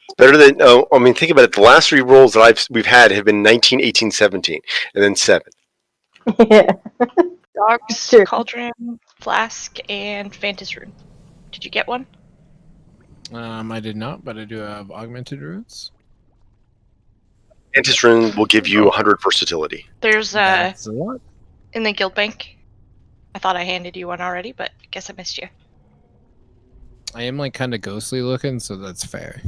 It's better than. Oh, I mean, think about it. The last three rolls that we've had have been 19, 18, 17, and then 7. Yeah. Dogs, Sure. Cauldron, Flask, and Fantas Rune. Did you get one? I did not, but I do have augmented runes. Mantis Rune will give you 100 versatility. There's That's a lot. in the guild bank. I thought I handed you one already, but I guess I missed you. I am like kind of ghostly looking, so that's fair.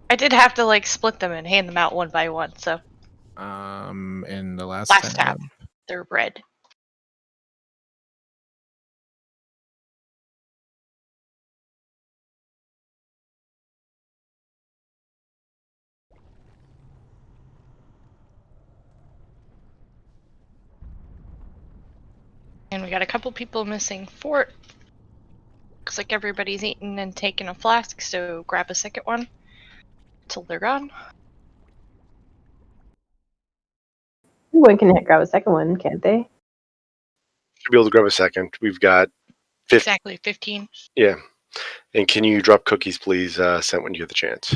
I did have to like split them and hand them out one by one, so In the last last tab. tab, they're red. And we got a couple people missing fort. Looks like everybody's eaten and taken a flask, so grab a second one till they're gone. One can grab a second one, can't they? Should be able to grab a second. We've got Exactly 15. Yeah. And can you drop cookies, please, Sent, when you get the chance?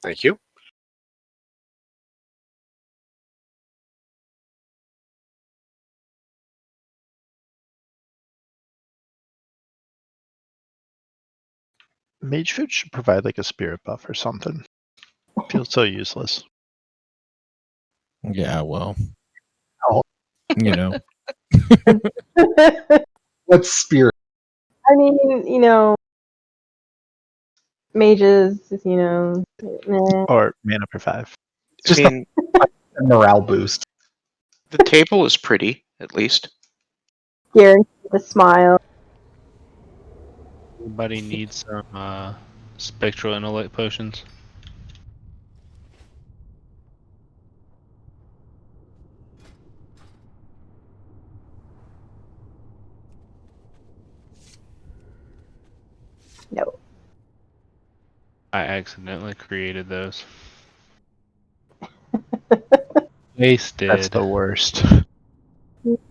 Thank you. Mage food should provide like a spirit buff or something. Feels so useless. Yeah, well. Oh. You know. What's spirit? I mean, mages, Or mana for 5. Just a morale boost. The table is pretty, at least. guaranteed a smile. Everybody needs some spectral intellect potions. No. I accidentally created those. Wasted. That's the worst.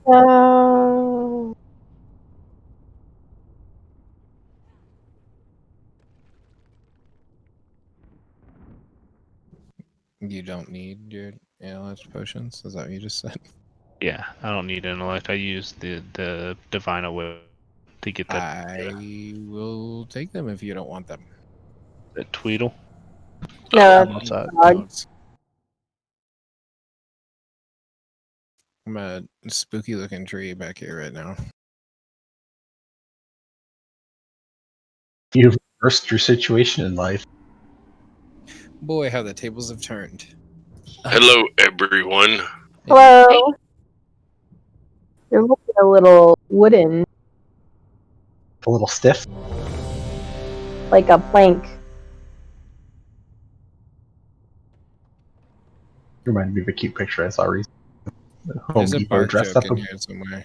No. You don't need your ALS potions? Is that what you just said? Yeah, I don't need intellect. I use the divine will to get that. I will take them if you don't want them. That Tweedle. No, What's that? dog. I'm a spooky looking tree back here right now. You've reversed your situation in life. Boy, how the tables have turned. Hello, everyone. Hello. You're looking a little wooden, A little stiff. like a plank. Reminded me of a cute picture I saw recently. Home There's a Depot bark dressed joke up in here somewhere.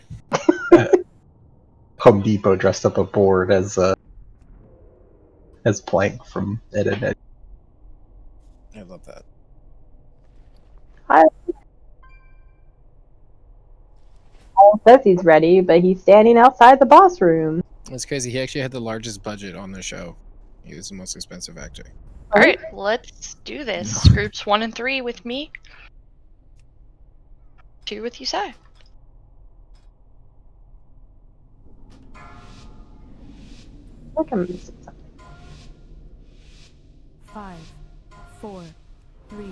Home Depot dressed up a board as Plank from Ed, Ed, Ed. I love that. Paul says he's ready, but he's standing outside the boss room. It's crazy. He actually had the largest budget on the show. He was the most expensive actor. Alright, let's do this. Groups 1 and 3 with me. 2 with you, Sai. I think I'm missing something. 5, 4, 3,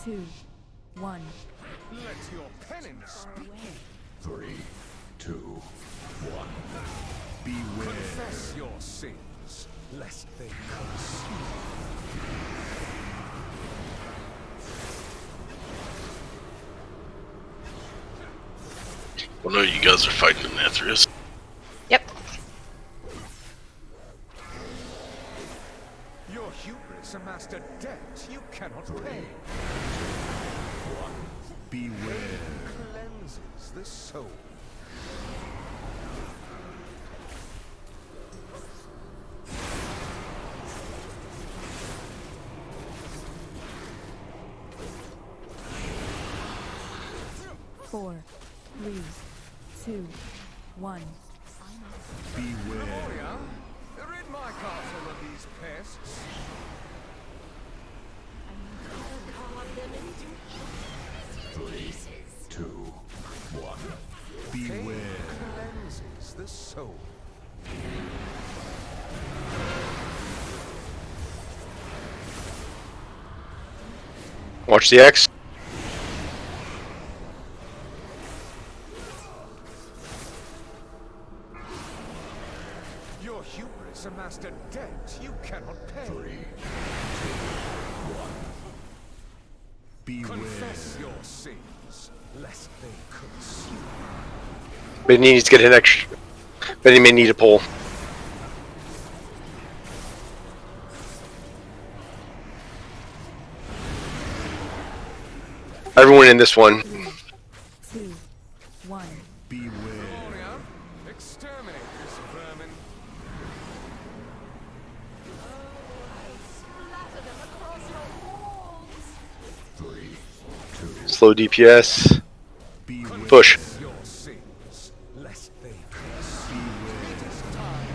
2, 1. Let your penance speak. 3, 2, 1. Beware. Confess your sins, lest they consume. Well, no, you guys are fighting the Nathria. Yep. Your hubris amassed a debt you cannot pay. 1. Beware. Cleanses the soul. Four, 3, 2, 1. Beware. Nathria, rid my castle of these pests. 3, 2, 1. Beware. Cleanses the soul. Watch the X. Your hubris amassed a debt you cannot pay. 3, 2, 1. Beware. Confess your sins, lest they consume. But he needs to get an extra. But he may need a pull. Everyone in this one. 2, 1. Beware. Nathria, exterminate this vermin. Three, 2, Slow DPS. beware. Push. Your sins, lest they consume.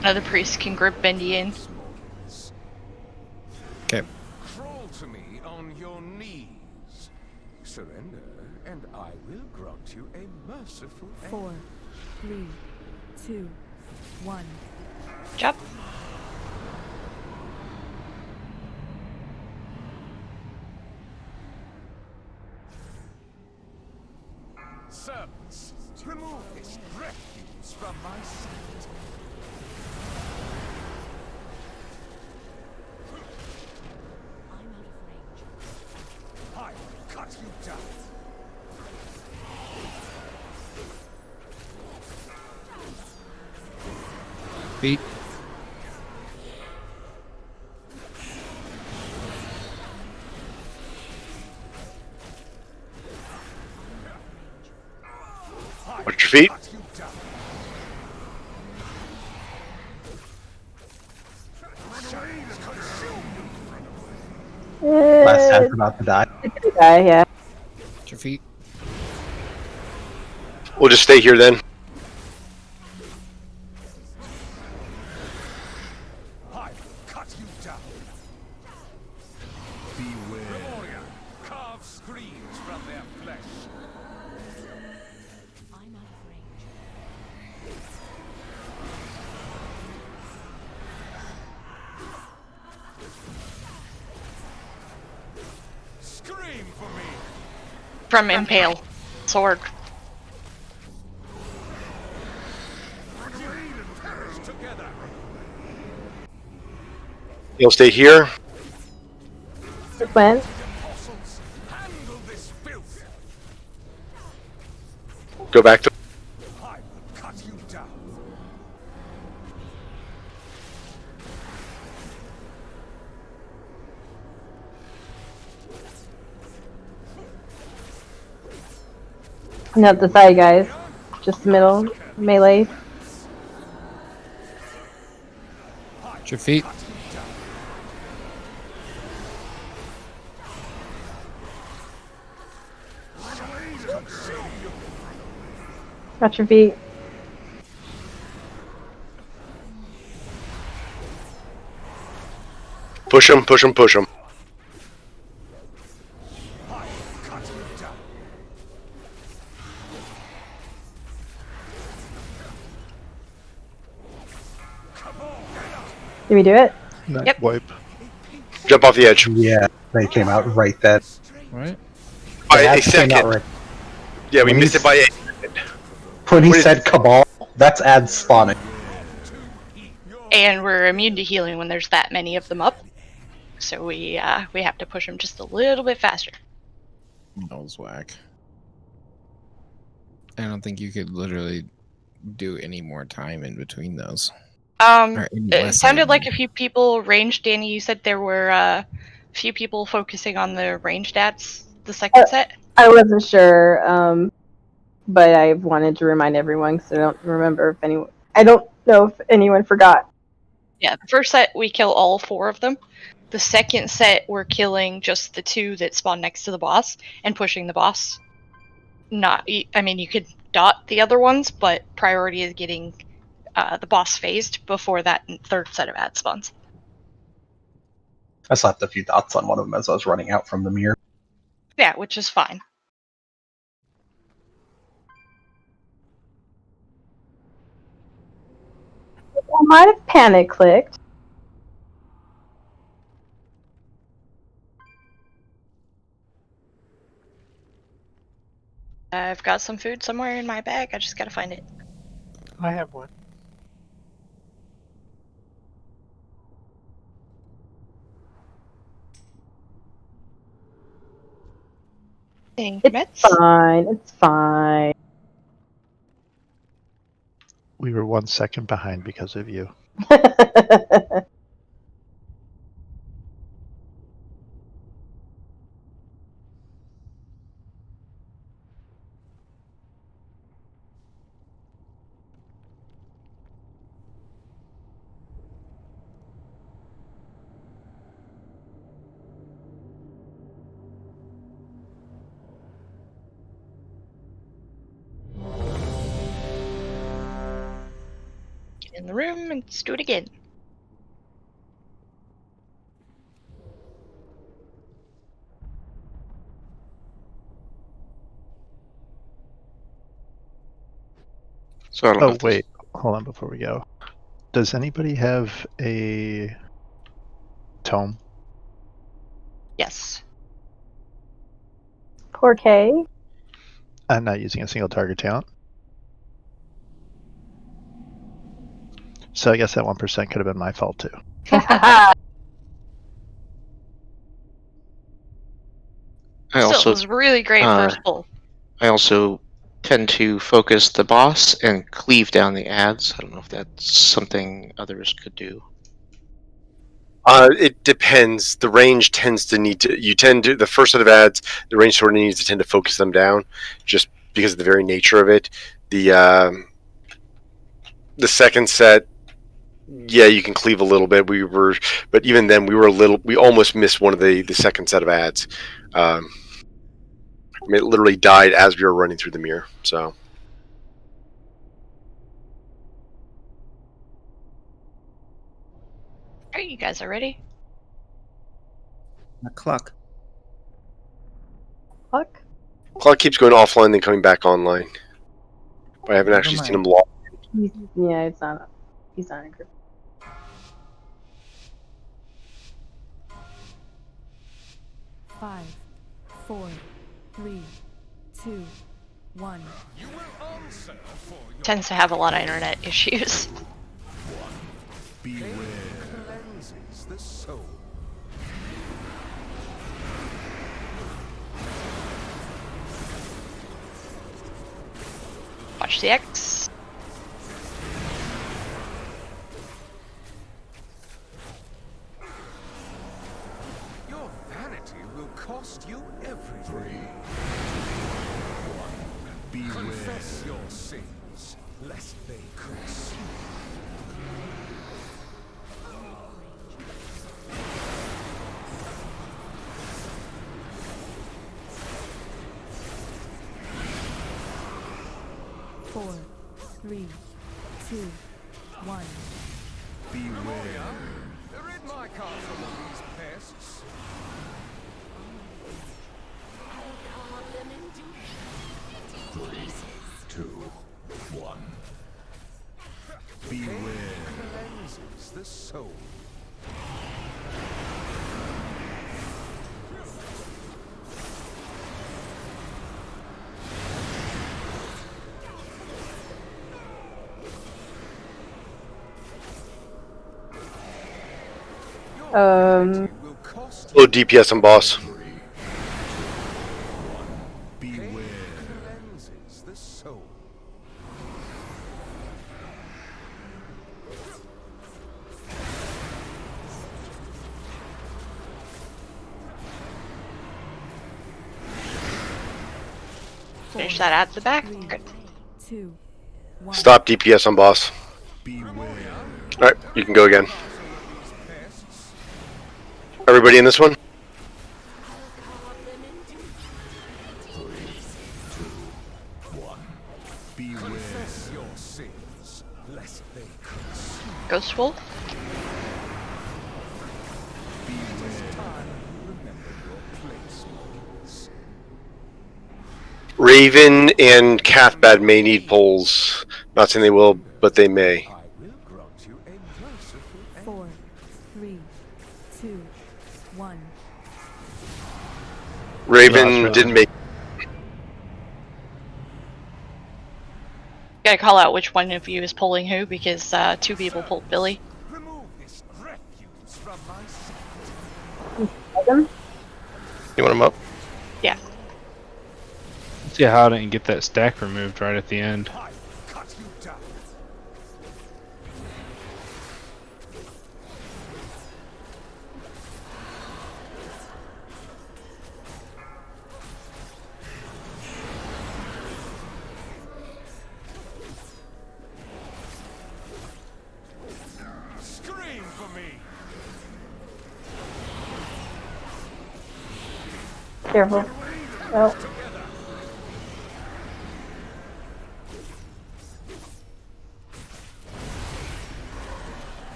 Another priest can grip Bendy in. Okay. Crawl to me on your knees. Surrender, and I will grant you a merciful end. 4, 3, 2, 1. Jump. Servants, remove this refuse from my sight. I'm out of range. I will cut you down. Beat. Watch your feet. Cut you down. Shades consume you. Last chance about to die. Guy, yeah. Watch your feet. We'll just stay here then. I will cut you down. Beware. Warrior, carve screams from their flesh. I'm out of range. Scream for me. From Impale. Sword. Bleed and perish together. He'll stay here. Just went. Apostles, handle this filth. Go back to. I will cut you down. Not the side guys. Just the middle. Melee. Watch your feet. Watch your feet. Push him, push him, push him. Cut you down. Come on. Did we do it? Night Yep. wipe. Jump off the edge. Yeah, they came out right then. Right. By They a had to came out second. right. Yeah, we When missed he's- it by a. When he What is- said Cabal, that's ad spawning. And we're immune to healing when there's that many of them up. So we have to push them just a little bit faster. That was whack. I don't think you could literally do any more time in between those. Or any It less sounded than- like a few people ranged. Danny, you said there were a few people focusing on the range stats the second set. I wasn't sure, but I wanted to remind everyone because I don't remember if anyone. I don't know if anyone forgot. Yeah, the first set we kill all 4 of them. The second set we're killing just the 2 that spawn next to the boss and pushing the boss. I mean, you could dot the other ones, but priority is getting the boss phased before that third set of ad spawns. I slapped a few dots on one of them as I was running out from the mirror. Yeah, which is fine. I might have panic clicked. I've got some food somewhere in my bag. I just gotta find it. I have one. It's fine. It's fine. We were 1 second behind because of you. Get in the room and let's do it again. So I don't know Oh, if this- wait. Hold on before we go. Does anybody have a tome? Yes. Poor Kay. I'm not using a single target talent. So I guess that 1% could have been my fault too. Still, it was really great first pull. I also tend to focus the boss and cleave down the ads. I don't know if that's something others could do. It depends. The range tends to need to. You tend to the first set of ads. The range sort of needs to tend to focus them down, just because of the very nature of it. The second set, yeah, you can cleave a little bit. But even then, we were a little. We almost missed one of the second set of ads. I mean, it literally died as we were running through the mirror. So. Alright, you guys are ready? The clock. Fuck. Clock keeps going offline, then coming back online. But I haven't actually seen him log. Yeah, it's not. He's not in a group. Five, 4, 3, 2, 1. You will answer for your Tends to have a lot of internet issues. Beware. cleanses the soul. Watch the X. Your vanity will cost you everything. Beware. Confess your sins, lest they consume. Four, 3, 2, 1. Beware. Rid my castle of these pests. Three, two, one. Beware. Cleanses the soul. Will cost Low DPS on boss. Beware. cleanses the soul. Finish that at the back. Good. 2, 1. Stop DPS on boss. Beware. Alright, you can go again. Everybody in this one? Beware. Confess your sins, Ghost Wolf. Raven and Cathbad may need poles. Not saying they will, but they may. 4, 3, 2, 1. Raven didn't make. Gotta call out which one of you is pulling who because 2 people pulled Billy. You want him up? Yeah. See how I didn't get that stack removed right at the end. Careful. Oh.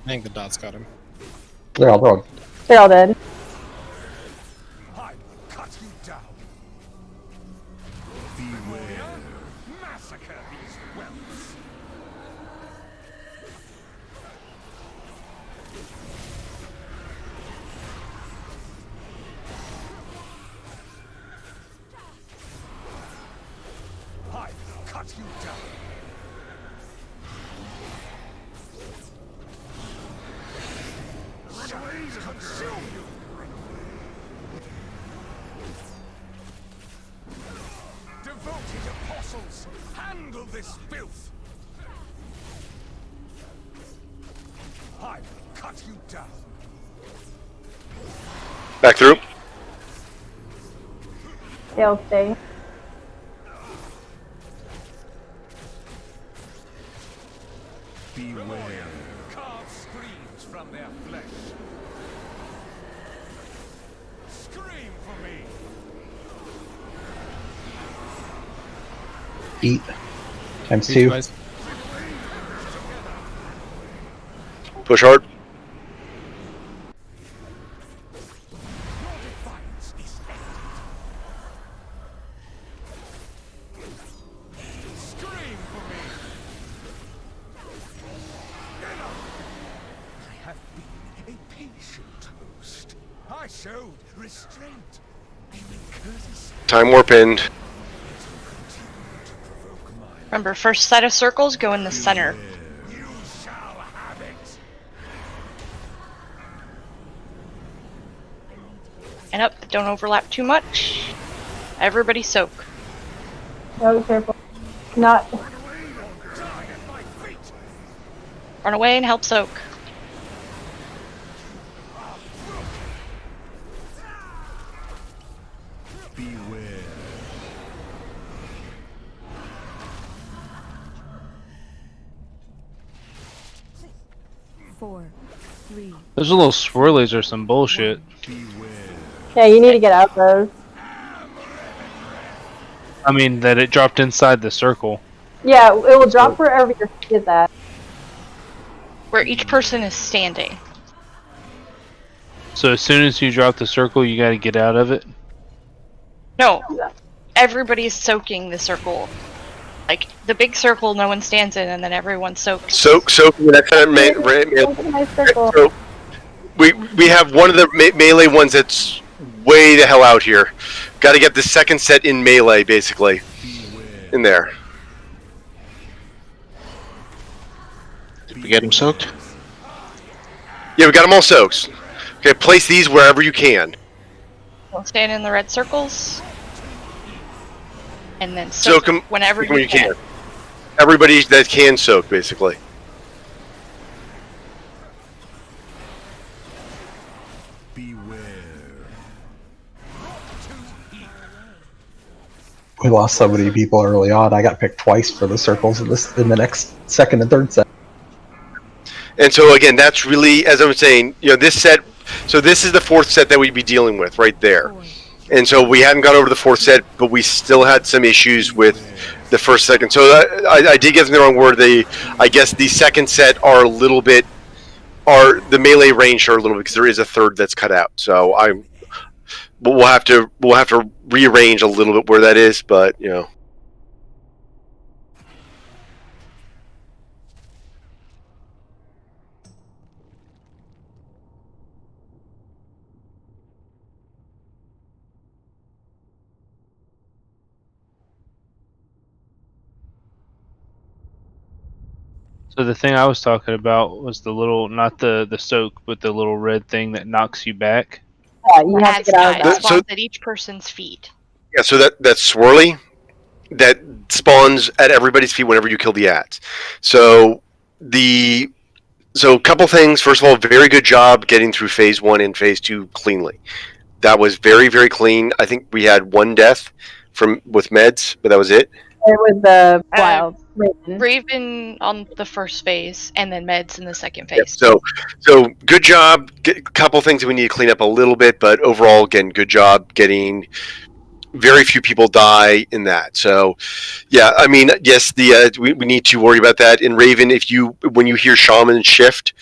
I think the dots got him. They're all dead. They're all dead. Devoted apostles, handle this filth! I will cut you down. Back through. They'll stay. Beware. Carve screams from their flesh. Scream for me. Eat. Times 2. Push hard. I showed restraint. Time warp end. Remember, first set of circles go in the center. You shall have it. And up, don't overlap too much. Everybody soak. Oh, careful. Not. Run away and help soak. Beware. 4, 3. Those little swirlies are some bullshit. Yeah, you need to get out those. I mean, that it dropped inside the circle. Yeah, it will drop wherever your feet is at. Where each person is standing. So as soon as you drop the circle, you gotta get out of it. No, everybody's soaking the circle. Like, the big circle no one stands in, and then everyone soaks. Soak. That's kind of so we have one of the melee ones that's way the hell out here. Got to get the second set in melee, basically. In there. Did we get him soaked? Yeah, we got them all soaked. Okay, place these wherever you can. Stand in the red circles. And then soak them whenever you can. Everybody that can soak, basically. We lost so many people early on. I got picked twice for the circles in the next second and third set. And so again, that's really, as I'm saying, this set. So this is the fourth set that we'd be dealing with right there. And so we hadn't got over the fourth set, but we still had some issues with the first, second. So I did get them the wrong word. I guess the second set are a little bit, are the melee range are a little bit, because there is a third that's cut out. So but we'll have to rearrange a little bit where that is, but you know. So the thing I was talking about was the little, not the soak, but the little red thing that knocks you back. Yeah, you have to get out of that. Spawns at each person's feet. Yeah, so that swirly that spawns at everybody's feet whenever you kill the ads. So a couple things. First of all, very good job getting through phase 1 and phase 2 cleanly. That was very, very clean. I think we had one death with meds, but that was it. It was the wild Raven on the first phase, and then meds in the second phase. Yep, so good job. A couple things that we need to clean up a little bit, but overall, again, good job getting. Very few people die in that. So, yeah, I mean, yes, we need to worry about that. In Raven, when you hear Shaman shift,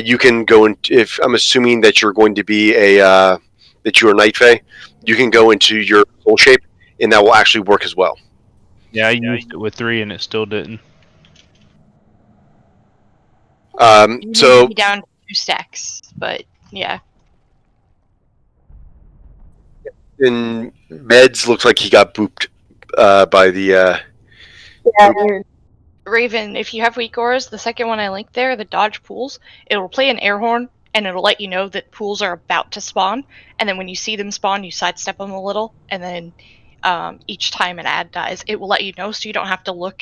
you can go in. If I'm assuming that you're going to be that you're a Night Fae, you can go into your soul shape, and that will actually work as well. Yeah, I used it with 3 and it still didn't. So down to 2 stacks, but yeah. In meds, looks like he got booped by the. Raven, if you have weak auras, the second one I linked there, the dodge pools, it'll play an air horn, and it'll let you know that pools are about to spawn, and then when you see them spawn, you sidestep them a little, and then each time an ad dies, it will let you know, so you don't have to look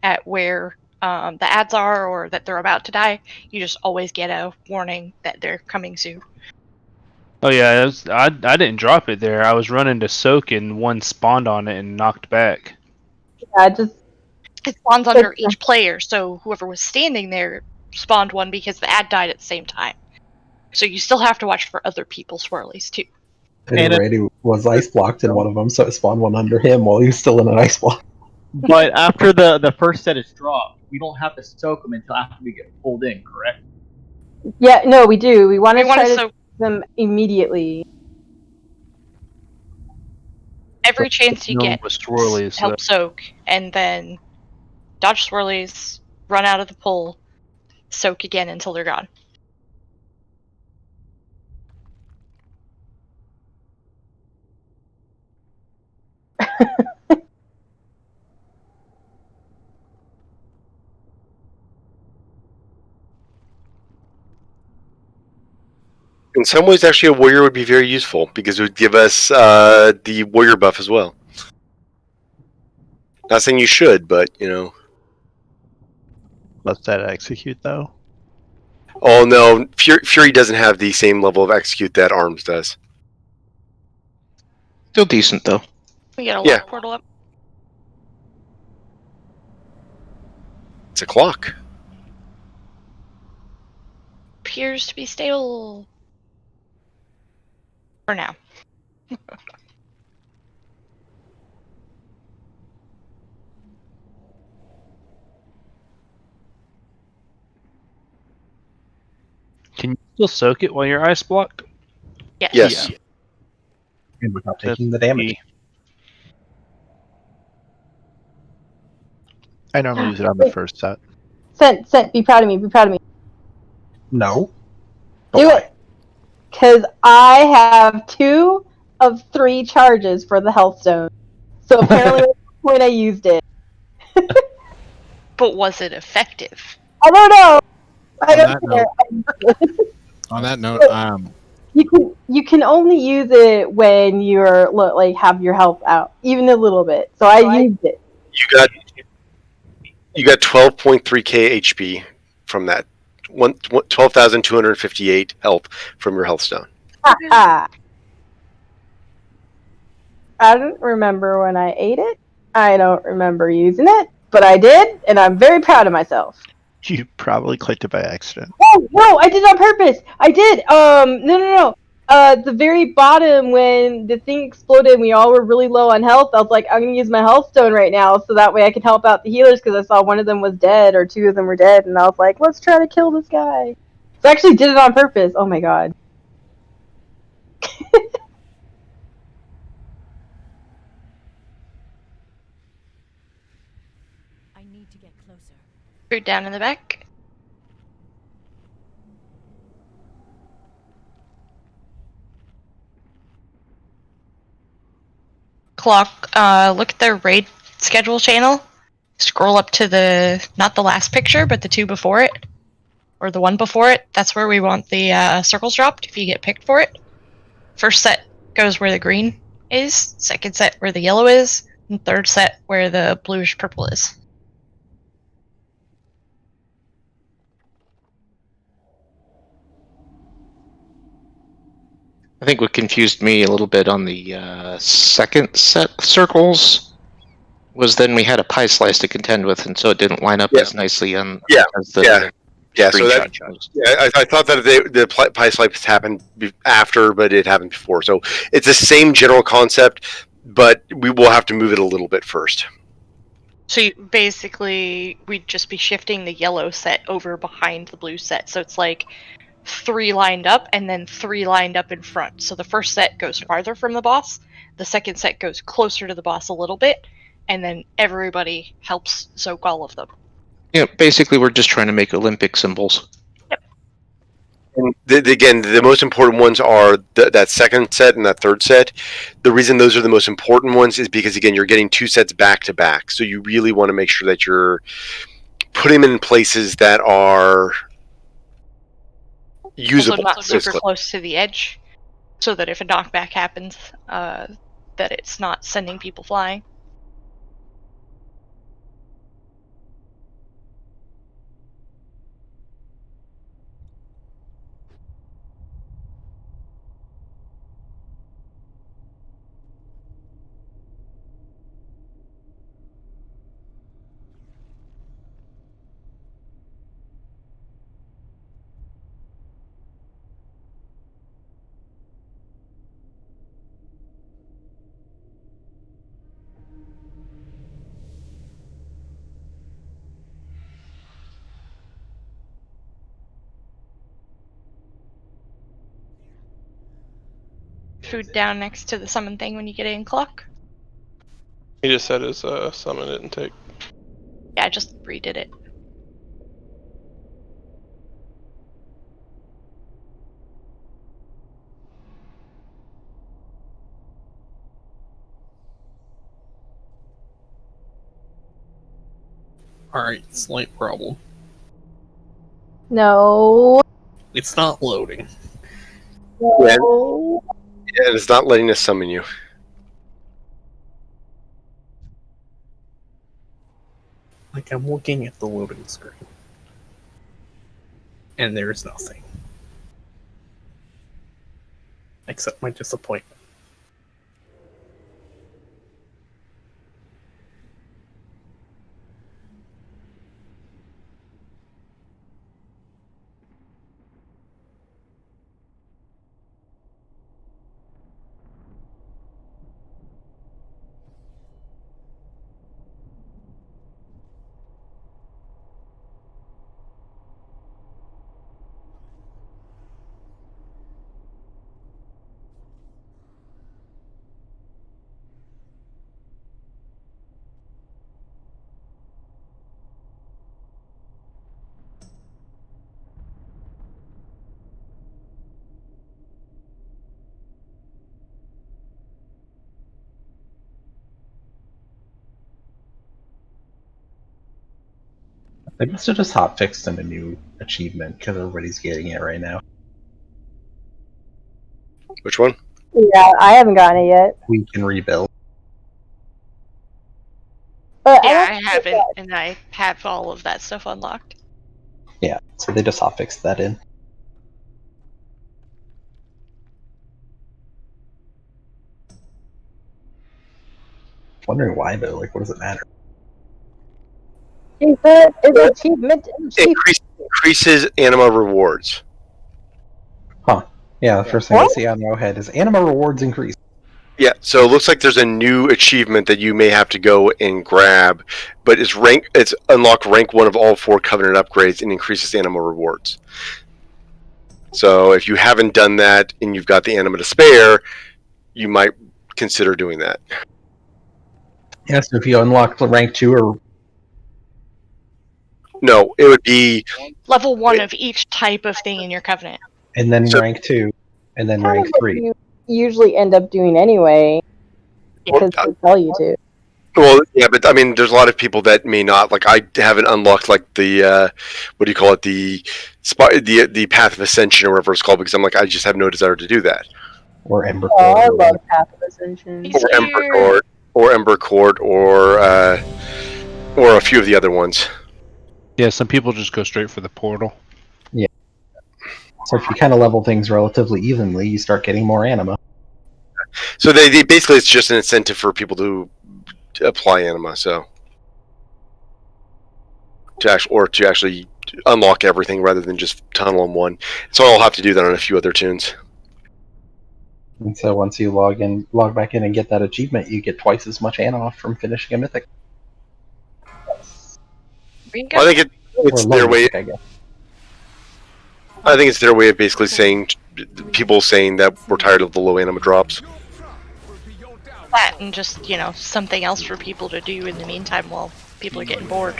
at where the ads are or that they're about to die. You just always get a warning that they're coming soon. Oh yeah, I didn't drop it there. I was running to soak and one spawned on it and knocked back. Yeah, it spawns under each player, so whoever was standing there spawned one because the ad died at the same time. So you still have to watch for other people's swirlies too. And Randy was ice blocked in one of them, so it spawned one under him while he was still in an ice block. But after the first set is dropped, we don't have to soak them until after we get pulled in, correct? Yeah, no, we do. We want to try to soak them immediately. Every chance you get, swirlies, help soak, and then dodge swirlies, run out of the pool, soak again until they're gone. In some ways, actually, a warrior would be very useful because it would give us the warrior buff as well. Not saying you should, but you know. Let that execute though. Oh no, Fury doesn't have the same level of execute that Arms does. Still decent though. We get a lock portal up. It's a clock. Appears to be stable. For now. Can you still soak it while you're ice blocked? Yes. Yeah. And without taking the damage. I normally use it on the first set. Sent, be proud of me, be proud of me. No. Do it! Because I have 2 of 3 charges for the health stone. So apparently at the point I used it. But was it effective? I don't know! I don't care. On that note, You can only use it when you're have your health out, even a little bit. So I used it. You got 12.3k HP from that. 12,258 health from your health stone. I don't remember when I ate it. I don't remember using it, but I did, and I'm very proud of myself. You probably clicked it by accident. Oh no, I did it on purpose. I did. No. the very bottom, when the thing exploded and we all were really low on health, I was like, I'm going to use my health stone right now so that way I can help out the healers because I saw one of them was dead or two of them were dead. And I was like, let's try to kill this guy. So I actually did it on purpose. Oh my god. I need to get closer. Fruit down in the back. Clock, look at the raid schedule channel. Scroll up to not the last picture, but the two before it. Or the one before it. That's where we want the circles dropped if you get picked for it. First set goes where the green is. Second set where the yellow is. And third set where the bluish purple is. I think what confused me a little bit on the second set of circles was then we had a pie slice to contend with, and so it didn't line up as nicely on as the So that I thought that the pie slice happened after, but it happened before. So it's the same general concept, but we will have to move it a little bit first. So basically, we'd just be shifting the yellow set over behind the blue set. So it's like 3 lined up and then 3 lined up in front. So the first set goes farther from the boss, the second set goes closer to the boss a little bit, and then everybody helps soak all of them. Yeah, basically we're just trying to make Olympic symbols. Yep. And again, the most important ones are that second set and that third set. The reason those are the most important ones is because, again, you're getting 2 sets back to back. So you really want to make sure that you're putting them in places that are usable. Also not super close to the edge, so that if a knockback happens, that it's not sending people flying. Food down next to the summon thing when you get in, Clock. He just said his summon didn't take. Yeah, I just redid it. Alright, slight problem. No. It's not loading. No. Yeah, it's not letting us summon you. Like, I'm looking at the loading screen. And there's nothing. Except my disappointment. They must have just hotfixed in a new achievement because everybody's getting it right now. Which one? Yeah, I haven't gotten it yet. We can rebuild. But yeah, I haven't, and I have all of that stuff unlocked. Yeah, so they just hotfixed that in. Wondering why though, like what does it matter? It's achievement. Increases anima rewards. Huh. Yeah, the first thing I see on Arrowhead is anima rewards increase. Yeah, so it looks like there's a new achievement that you may have to go and grab, but it's unlock rank 1 of all 4 Covenant upgrades and increases anima rewards. So if you haven't done that and you've got the anima to spare, you might consider doing that. Yes, if you unlock the rank 2 or... No, it would be... Level 1 of each type of thing in your Covenant. And then rank 2, and then rank 3. You usually end up doing anyway, because they tell you to. Well, yeah, but I mean, there's a lot of people that may not. Like, I haven't unlocked like the what do you call it, the Path of Ascension or whatever it's called, because I'm like, I just have no desire to do that. Or Ember Court. Oh, I love Path of Ascension. Or Ember Court, or a few of the other ones. Yeah, some people just go straight for the portal. Yeah. So if you kind of level things relatively evenly, you start getting more anima. So they basically, it's just an incentive for people to apply anima, so to actually unlock everything rather than just tunnel on one. So I'll have to do that on a few other tunes. And so once you log back in and get that achievement, you get twice as much anima from finishing a mythic. Well, I think it's their way. Mythic, I guess. I think it's their way of basically saying, people saying that we're tired of the low anima drops. That and just, something else for people to do in the meantime while people are getting bored.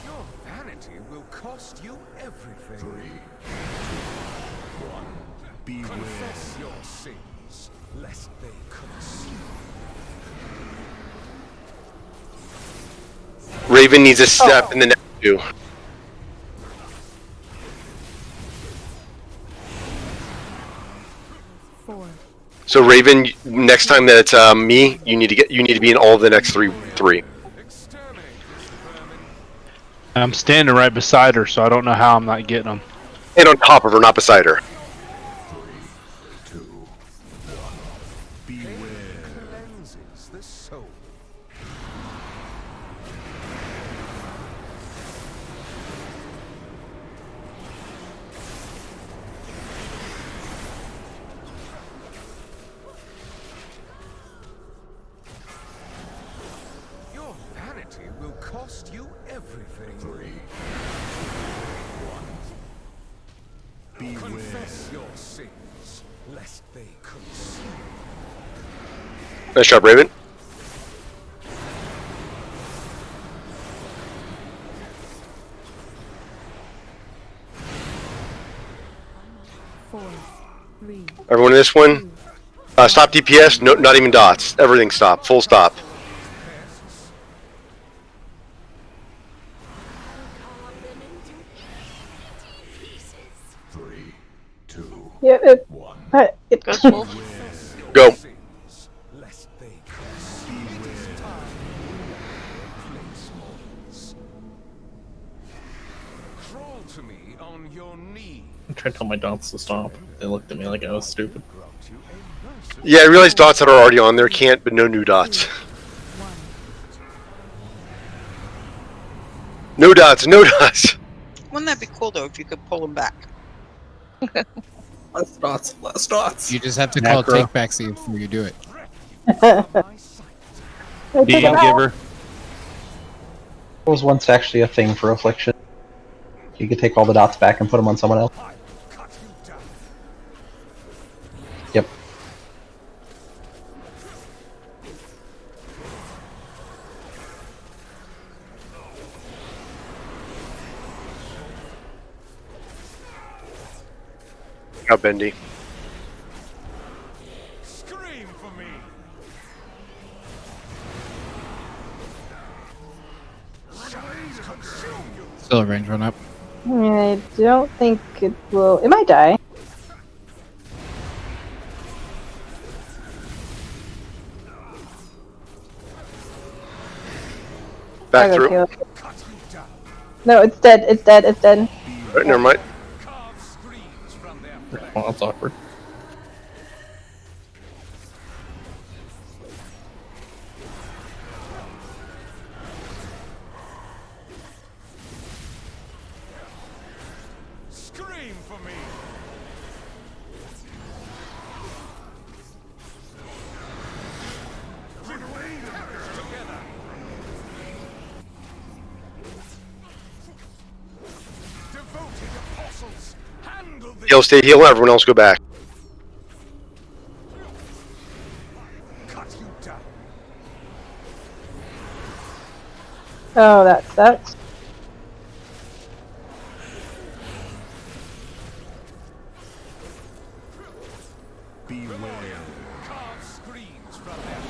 Your vanity will cost you everything. 3, 2, 1. Beware. Confess your sins, lest they consume. Raven needs a step in the next 2. So Raven, next time that it's me, you need to be in all of the next three. I'm standing right beside her, so I don't know how I'm not getting them. And on top of her, not beside her. 3, 2, 1. Beware. Cleanses the soul. Your vanity will cost you everything. 3, 1. Beware. Confess your sins, lest they consume. Nice job, Raven. Everyone in this one, stop DPS. No, not even dots. Everything stop. Full stop. 3, 2, Yeah, 1. Go. Lest they consume. Crawl to me on your knees. I tried to tell my dots to stop. They looked at me like I was stupid. Yeah, I realize dots that are already on there can't, but no new dots. No dots. No dots. Wouldn't that be cool though if you could pull them back? Less dots. Less dots. You just have to call take backseat before you do it. DM giver. It was once actually a thing for Affliction. You could take all the dots back and put them on someone else. Yep. How bendy. Scream for me. Still a range run up. I don't think it will. It might die. Back through. No, it's dead. It's dead. It's dead. Right, never mind. Well, that's awkward. Scream for me. Together. Devoted apostles, handle this. Heal, stay heal. Everyone else go back. Cut you down. Oh, that sucks. Beware. Carve screens from them.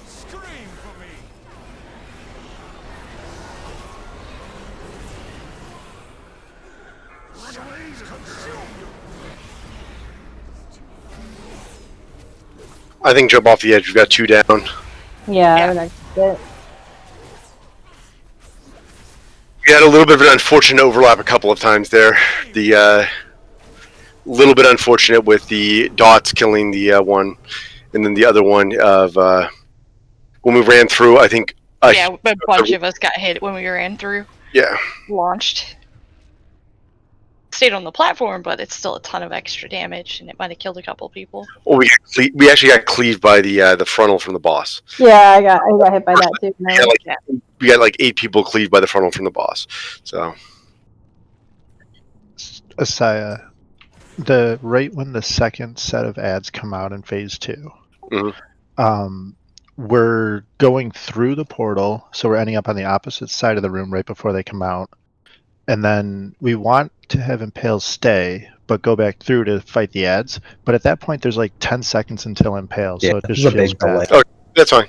Scream for me. I think jump off the edge. We've got 2 down. Yeah, I would expect it. We had a little bit of an unfortunate overlap a couple of times there. The little bit unfortunate with the dots killing the one, and then the other one of when we ran through. I think Yeah, a bunch of us got hit when we ran through. Yeah. Launched. Stayed on the platform, but it's still a ton of extra damage, and it might have killed a couple people. Well, we actually got cleaved by the frontal from the boss. Yeah, I got hit by that too. No. We got like 8 people cleaved by the frontal from the boss. So, Asaya, right when the second set of ads come out in phase 2, we're going through the portal, so we're ending up on the opposite side of the room right before they come out. And then we want to have Impale stay, but go back through to fight the ads. But at that point, there's like 10 seconds until Impale, so it just feels bad. Oh, that's fine.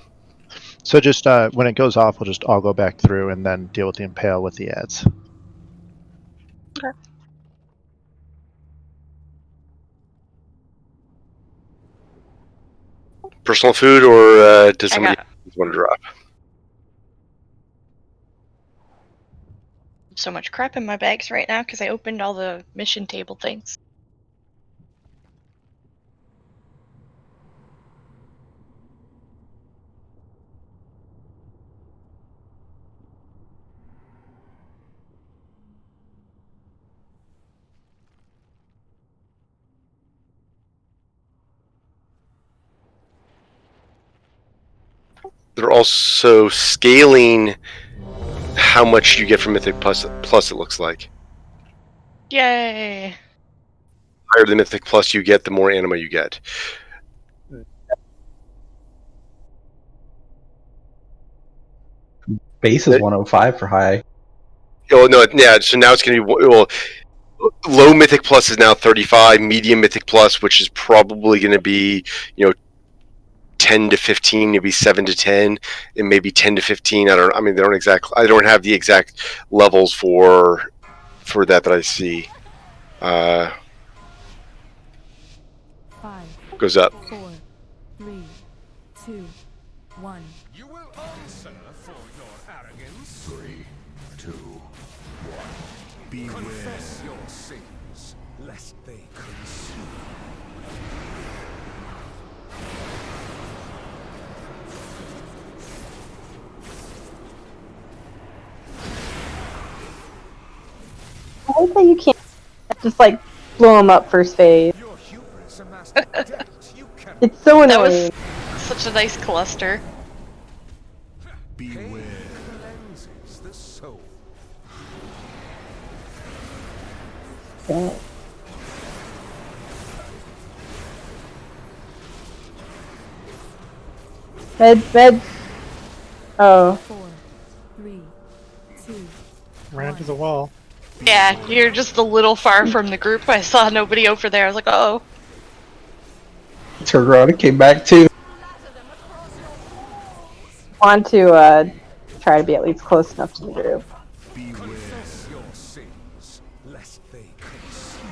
So just when it goes off, we'll just all go back through and then deal with the Impale with the ads. Okay. Personal food, or does somebody want to drop? So much crap in my bags right now because I opened all the mission table things. They're also scaling how much you get from Mythic Plus, it looks like. Yay! The higher the Mythic Plus you get, the more anima you get. Base is 105 for high. Oh no, yeah. So now it's going to be low Mythic Plus is now 35. Medium Mythic Plus, which is probably going to be 10 to 15, maybe 7 to 10, and maybe 10 to 15. I don't have the exact levels for that I see. 5, Goes up. 4, 3, 2, 1. You will answer for your arrogance. 3, 2, 1. Beware. Confess your sins, lest they consume. I hate that you can't just like blow them up first phase. It's so annoying. That was such a nice cluster. Beware. Cleanses the soul. Yeah. Med. Oh. 4, 3, 2. Ran to the wall. Yeah, you're just a little far from the group. I saw nobody over there. I was like, oh. Turned around and came back too. Want to try to be at least close enough to the group. Confess your sins, lest they consume.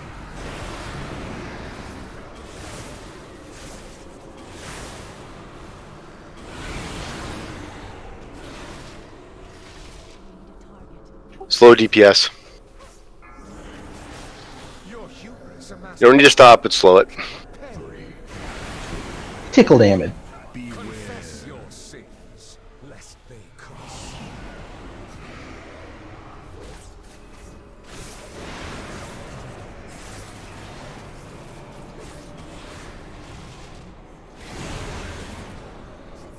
Slow DPS. You don't need to stop, but slow it. Tickle damage. Confess your sins, lest they cross.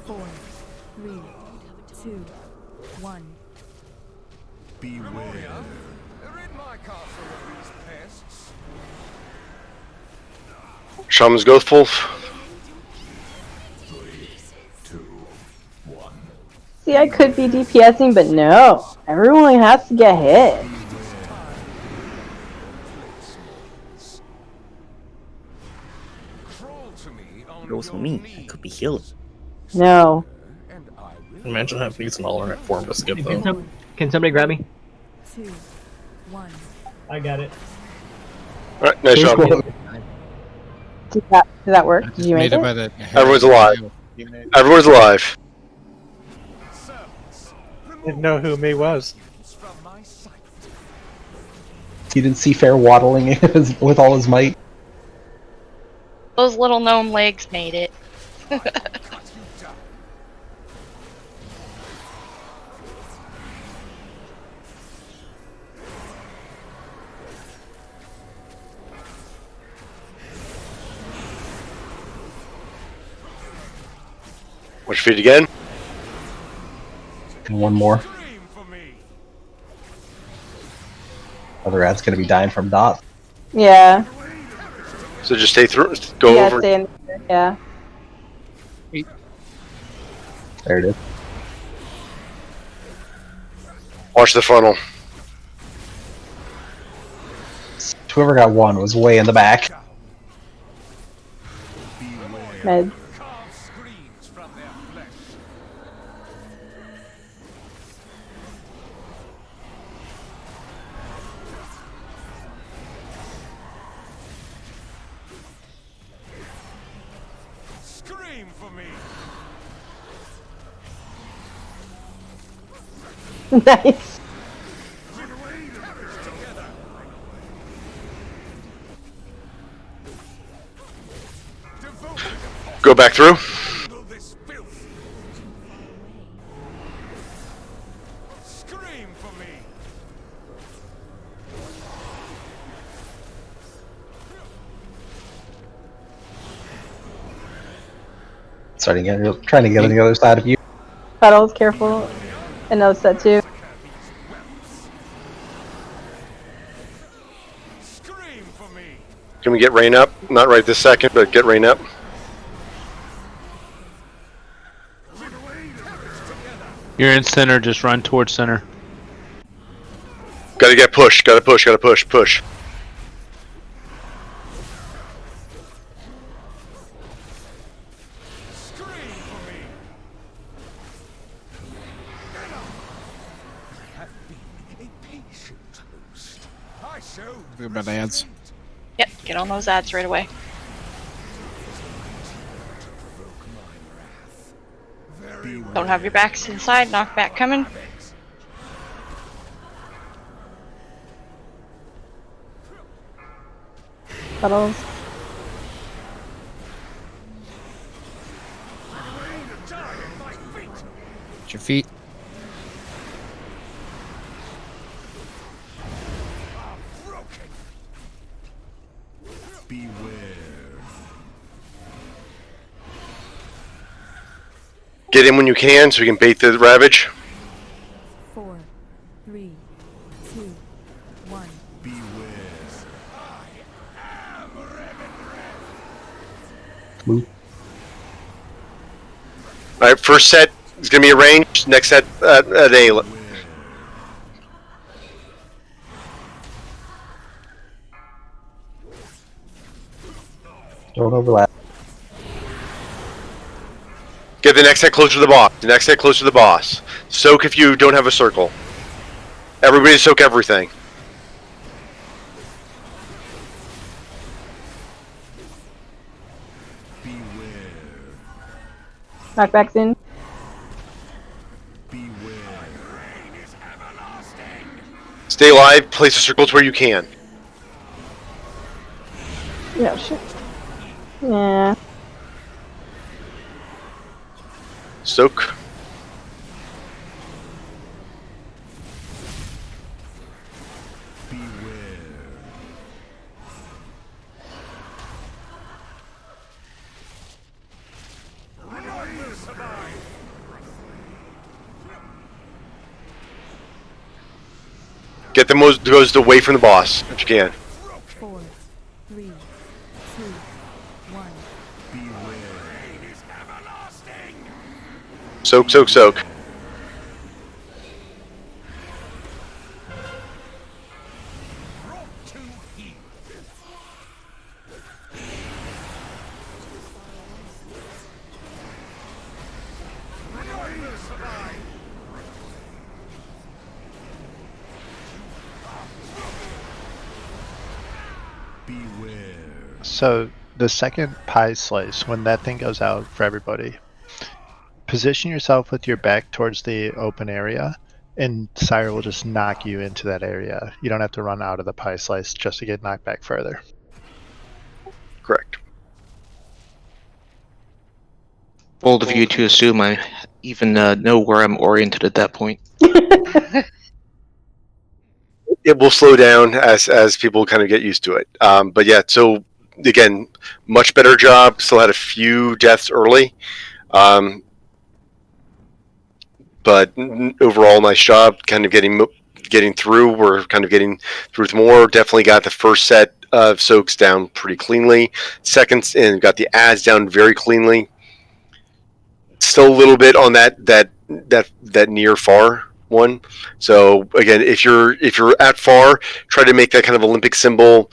Four, three, two, one. Beware. Rid my castle of these pests. Shaman's Ghostful. 3, 2, 1. See, I could be DPSing, but no. Everyone has to get hit. It was me. I could be healing. No. Imagine having to use an alternate form to skip Can, though. can somebody grab me? 2, 1. I got it. Alright, nice job. Did that work? Did you make it? Everyone's alive. Everyone's alive. Didn't know who me was. You didn't see Fair waddling with all his might. Those little gnome legs made it. Watch your feet again. And one more. Other ad's gonna be dying from dots. Yeah. So just stay through. Go Yeah, over. stay in there. Yeah. There it is. Watch the funnel. Whoever got one was way in the back. Med. Scream for me. Nice. Go back through. Scream for me. Trying to get on the other side of you. Puddles, careful. And those set too. Can we get rain up? Not right this second, but get rain up. You're in center, just run towards center. Gotta get pushed, gotta push, push. Think about ads. Yep, get on those ads right away. Don't have your backs inside, knockback coming. Puddles. At your feet. Get in when you can so we can bait the Ravage. 4, 3, 2, 1. Alright, first set is gonna be a range, next set at A. Don't overlap. Get the next set closer to the boss. The next set closer to the boss. Soak if you don't have a circle. Everybody soak everything. Knockback's in. Stay alive, place the circles where you can. No shit. Yeah. Soak. Get the most away from the boss if you can. 4, 3, 2, 1. Soak, soak, soak. So the second pie slice, when that thing goes out for everybody, position yourself with your back towards the open area, and Sire will just knock you into that area. You don't have to run out of the pie slice just to get knocked back further. Correct. Bold of you to assume I even know where I'm oriented at that point. It will slow down as people kind of get used to it. But yeah, so again, much better job. Still had a few deaths early. But overall, nice job. Kind of getting through. We're kind of getting through with more. Definitely got the first set of soaks down pretty cleanly. Seconds and got the ads down very cleanly. Still a little bit on that near far one. So again, if you're at far, try to make that kind of Olympic symbol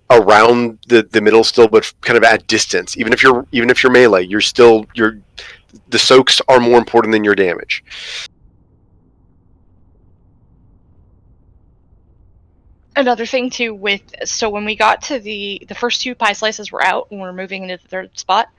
around the middle still, but kind of at distance. Even if you're melee, the soaks are more important than your damage. Another thing too so when we got to the first 2 pie slices were out and we're moving into the third spot,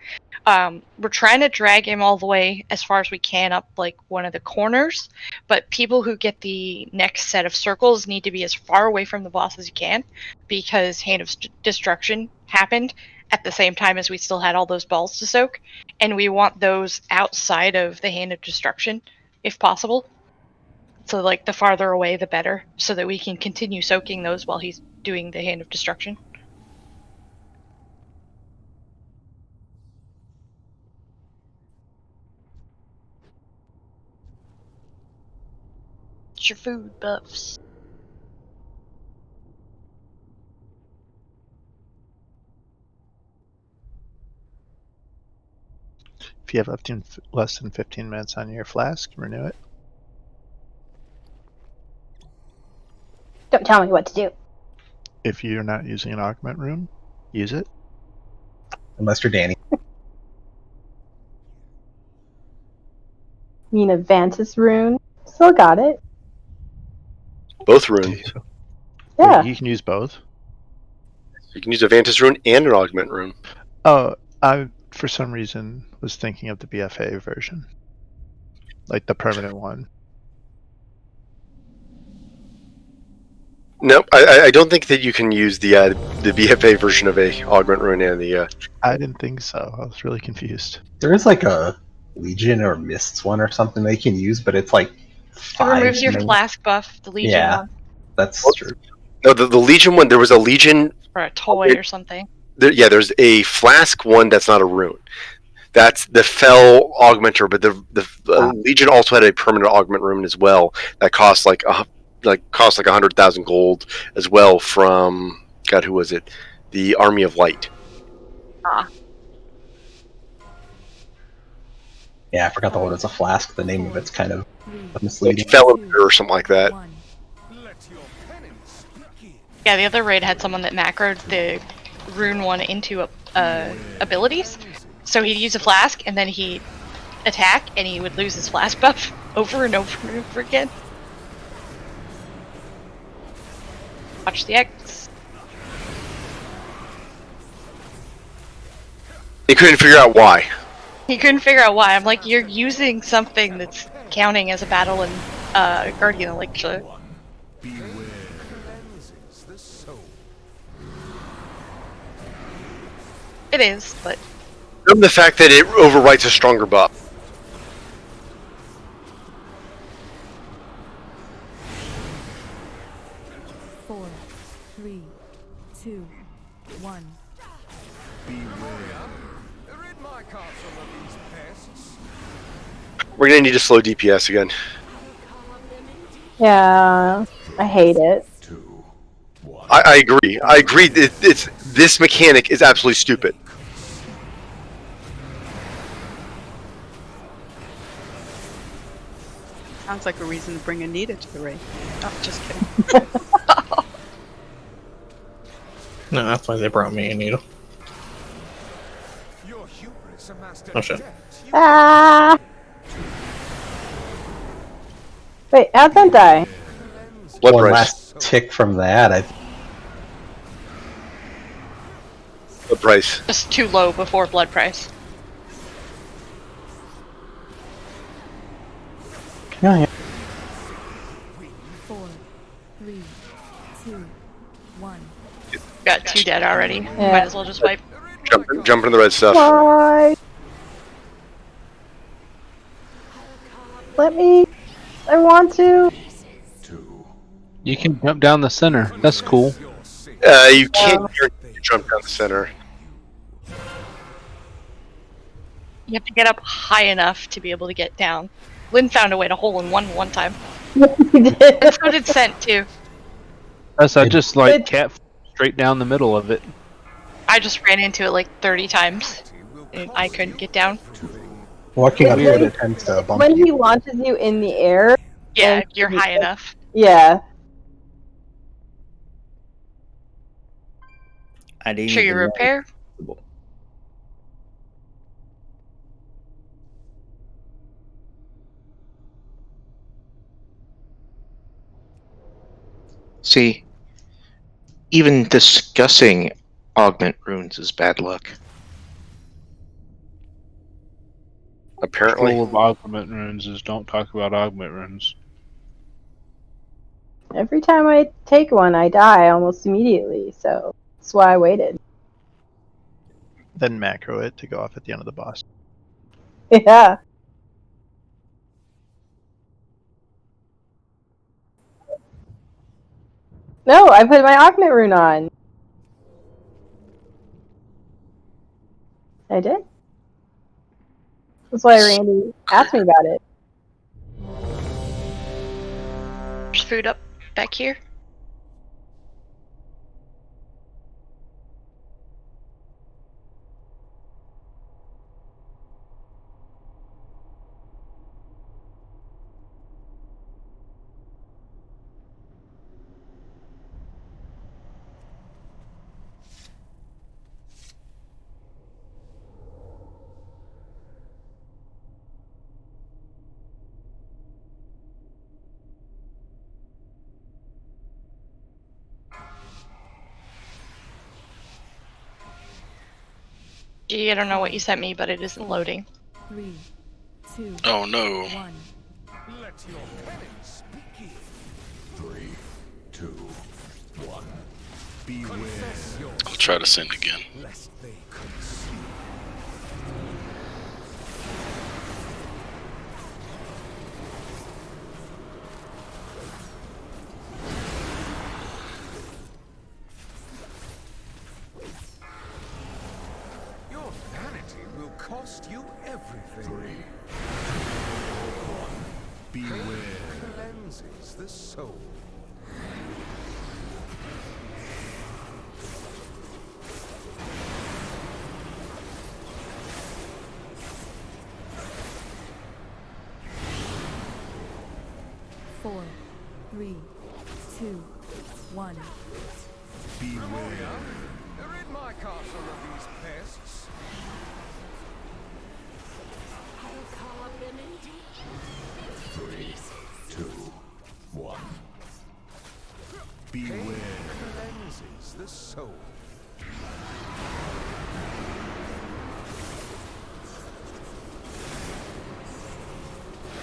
we're trying to drag him all the way as far as we can up like one of the corners, but people who get the next set of circles need to be as far away from the boss as you can, because Hand of Destruction happened at the same time as we still had all those balls to soak, and we want those outside of the Hand of Destruction if possible. So like the farther away the better, so that we can continue soaking those while he's doing the Hand of Destruction. It's your food buffs. If you have less than 15 minutes on your flask, renew it. Don't tell me what to do. If you're not using an augment rune, use it. Unless you're Danny. You mean a Vantis rune? Still got it. Both runes. Yeah. Wait, you can use both. You can use a Vantis rune and an augment rune. Oh, I for some reason was thinking of the BFA version, like the permanent one. No, I don't think that you can use the BFA version of a augment rune and the. I didn't think so. I was really confused. There is like a Legion or Mists one or something they can use, but it's like It removes your flask buff, the Legion one. That's true. No, the Legion one. There was a Legion or a toy or something. There's a flask one that's not a rune. That's the Fell Augmenter, but the Legion also had a permanent augment rune as well that cost like 100,000 gold as well from God, who was it? The Army of Light. Yeah, I forgot the word. It's a flask. The name of it's kind of misleading. Like Fell or something like that. Yeah, the other raid had someone that macroed the rune one into abilities. So he'd use a flask and then he'd attack and he would lose his flask buff over and over and over again. Watch the X. He couldn't figure out why. He couldn't figure out why. I'm like, you're using something that's counting as a battle in Guardian Elixir. It is, but From the fact that it overwrites a stronger buff. Four, three, two, one. Rid my castle of these pests. We're gonna need to slow DPS again. Yeah, I hate it. I agree. I agree. It's this mechanic is absolutely stupid. Sounds like a reason to bring Anita to the raid. Oh, just kidding. No, that's why they brought me Anita. Oh shit. Ah! Wait, how'd that die? Blood One price. last tick from that. Blood price. just too low before blood price. Yeah. 4, 3, 2, 1. Got 2 dead already. Yeah. Might as well just wipe. Jump into the red stuff. Why? Let me. I want to. You can jump down the center. That's cool. You can't jump down the center. You have to get up high enough to be able to get down. Lynn found a way to hole in one time. And so did Scent too. That's I just like cat straight down the middle of it. I just ran into it like 30 times. And I couldn't get down. Walking up here, it tends to bump When you. he launches you in the air. Yeah, and if you're high enough. Yeah. I didn't Sure, you even know. repair. See, even discussing augment runes is bad luck. Apparently. Rule of augment runes is don't talk about augment runes. Every time I take one, I die almost immediately, so that's why I waited. Then macro it to go off at the end of the boss. Yeah. No, I put my augment rune on. I did. That's why Randy asked me about it. There's food up back here. Gee, I don't know what you sent me, but it isn't loading. 3, 2, Oh no. 1. Let your penance begin. 3, 2, 1. Beware. I'll try to send again. Lest they consume. Your vanity will cost you everything. 3, 2, 1. Beware. Cleanses the soul. Four, 3, 2, 1. Beware. Rid my castle of these pests. Three, 2, 1. Beware. Cleanses the soul.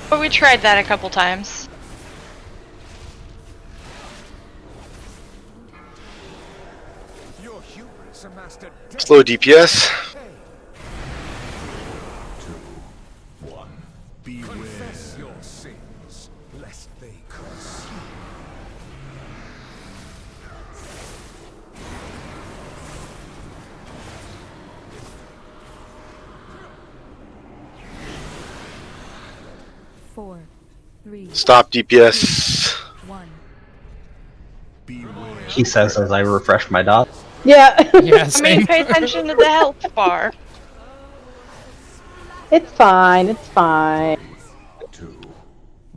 But we tried that a couple times. Your hubris Slow DPS. Confess your sins, lest they curse you. Four, three. Stop DPS. One. He says as I refresh my dot. Yeah. I mean, pay attention to the health bar. It's fine. It's fine.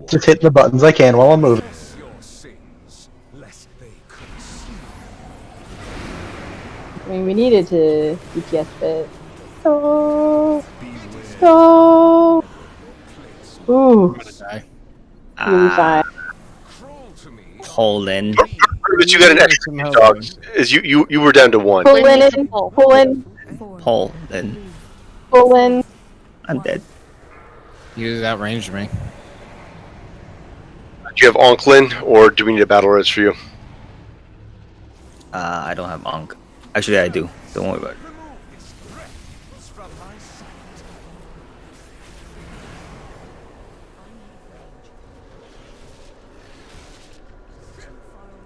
Just hitting the buttons I can while I'm moving. Confess your sins, lest they curse you. I mean, we needed to DPS fit. Oh. Oh. Ooh. Really fine. Poland. But you got an extra dogs. Is you were down to one. Pull in. Pull in. Poland. Pull in. I'm dead. You just outranged me. Do you have Onklin, or do we need a battle res for you? I don't have Ankh. Actually, I do. Don't worry about it.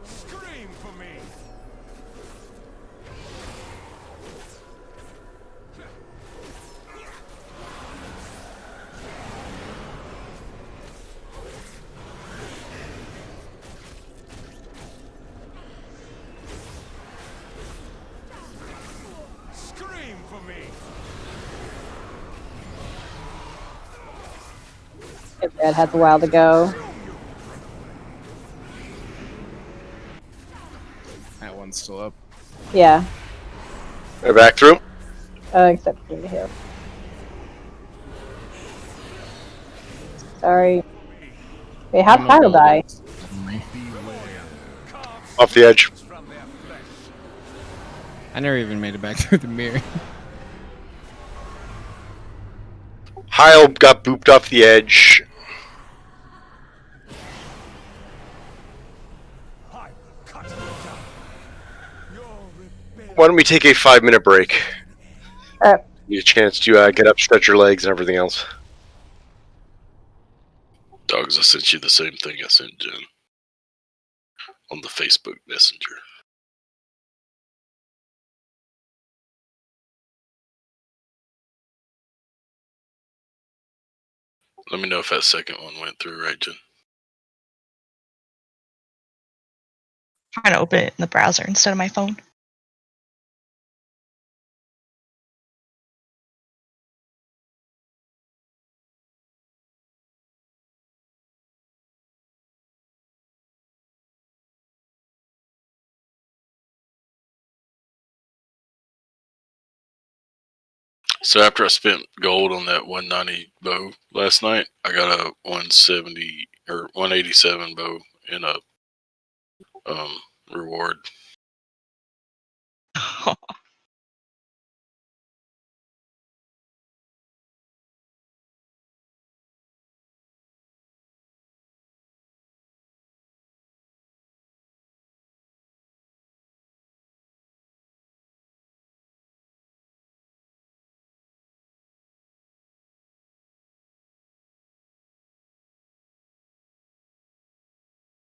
Scream for me. Scream for me. It has a while to go. That one's still up. Yeah. Go back through. Except for the hill. Sorry. Wait, how'd Kyle die? Off the edge. I never even made it back through the mirror. Heil got booped off the edge. Why don't we take a 5-minute break? Need a chance to get up, stretch your legs, and everything else. Dogs, I sent you the same thing I sent Jen on the Facebook Messenger. Let me know if that second one went through, right, Jen? Trying to open it in the browser instead of my phone. So after I spent gold on that 190 bow last night, I got a 170 or 187 bow in a reward.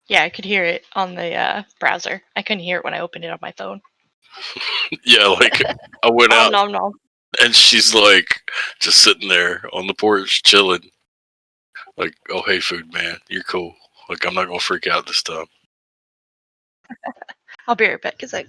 Yeah, I could hear it on the browser. I couldn't hear it when I opened it on my phone. Yeah, like I went out Nom, nom. and she's like just sitting there on the porch chilling. Like, oh hey food man, you're cool. Like I'm not gonna freak out this time. I'll be right back, cause I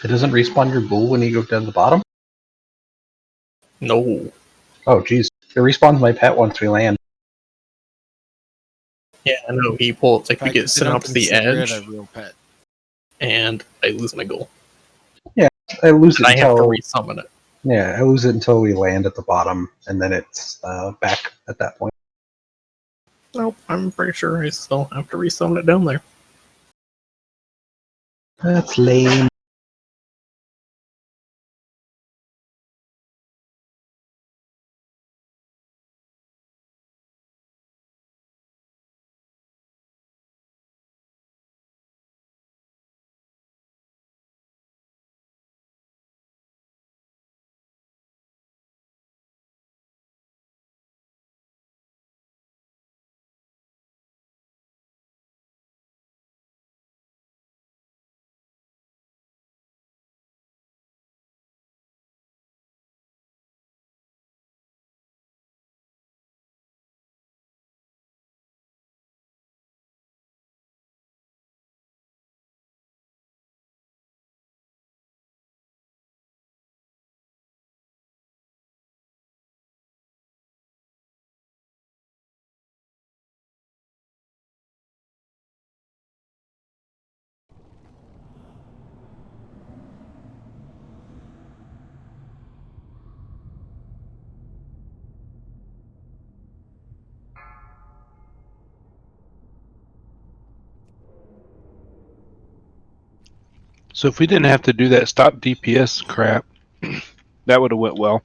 It doesn't respawn your ghoul when you go down to the bottom? No. Oh, jeez. It respawns my pet once we land. Yeah, I know. He pulls like we I get sent don't up to the consider edge, it a real pet. and I lose my goal. Yeah, I lose it And I have to until resummon it. yeah, I lose it until we land at the bottom, and then it's back at that point. Nope, I'm pretty sure I still have to resummon it down there. That's lame. So if we didn't have to do that stop DPS crap, that would have went well.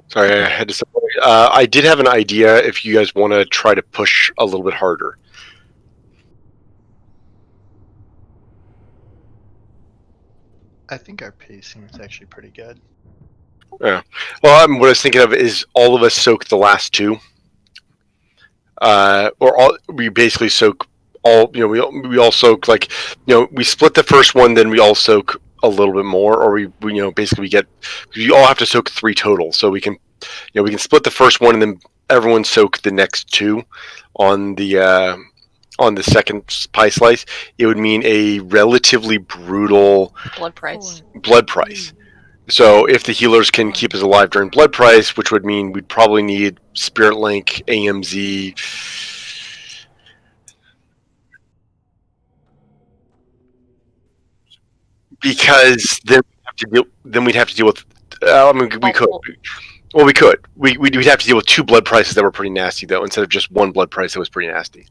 Sorry, I had to. I did have an idea. If you guys want to try to push a little bit harder. I think our pacing is actually pretty good. Yeah. Well, what I was thinking of is all of us soak the last two. Or all we basically soak all. We all soak like we split the first one, then we all soak a little bit more, or we basically we get you all have to soak 3 total, so we can we can split the first one and then everyone soak the next 2 on the second pie slice. It would mean a relatively brutal blood price. So if the healers can keep us alive during blood price, which would mean we'd probably need Spirit Link, AMZ. Because then we'd have to deal with. I mean, we could. Well, we could. We'd have to deal with 2 blood prices that were pretty nasty, though, instead of just 1 blood price that was pretty nasty.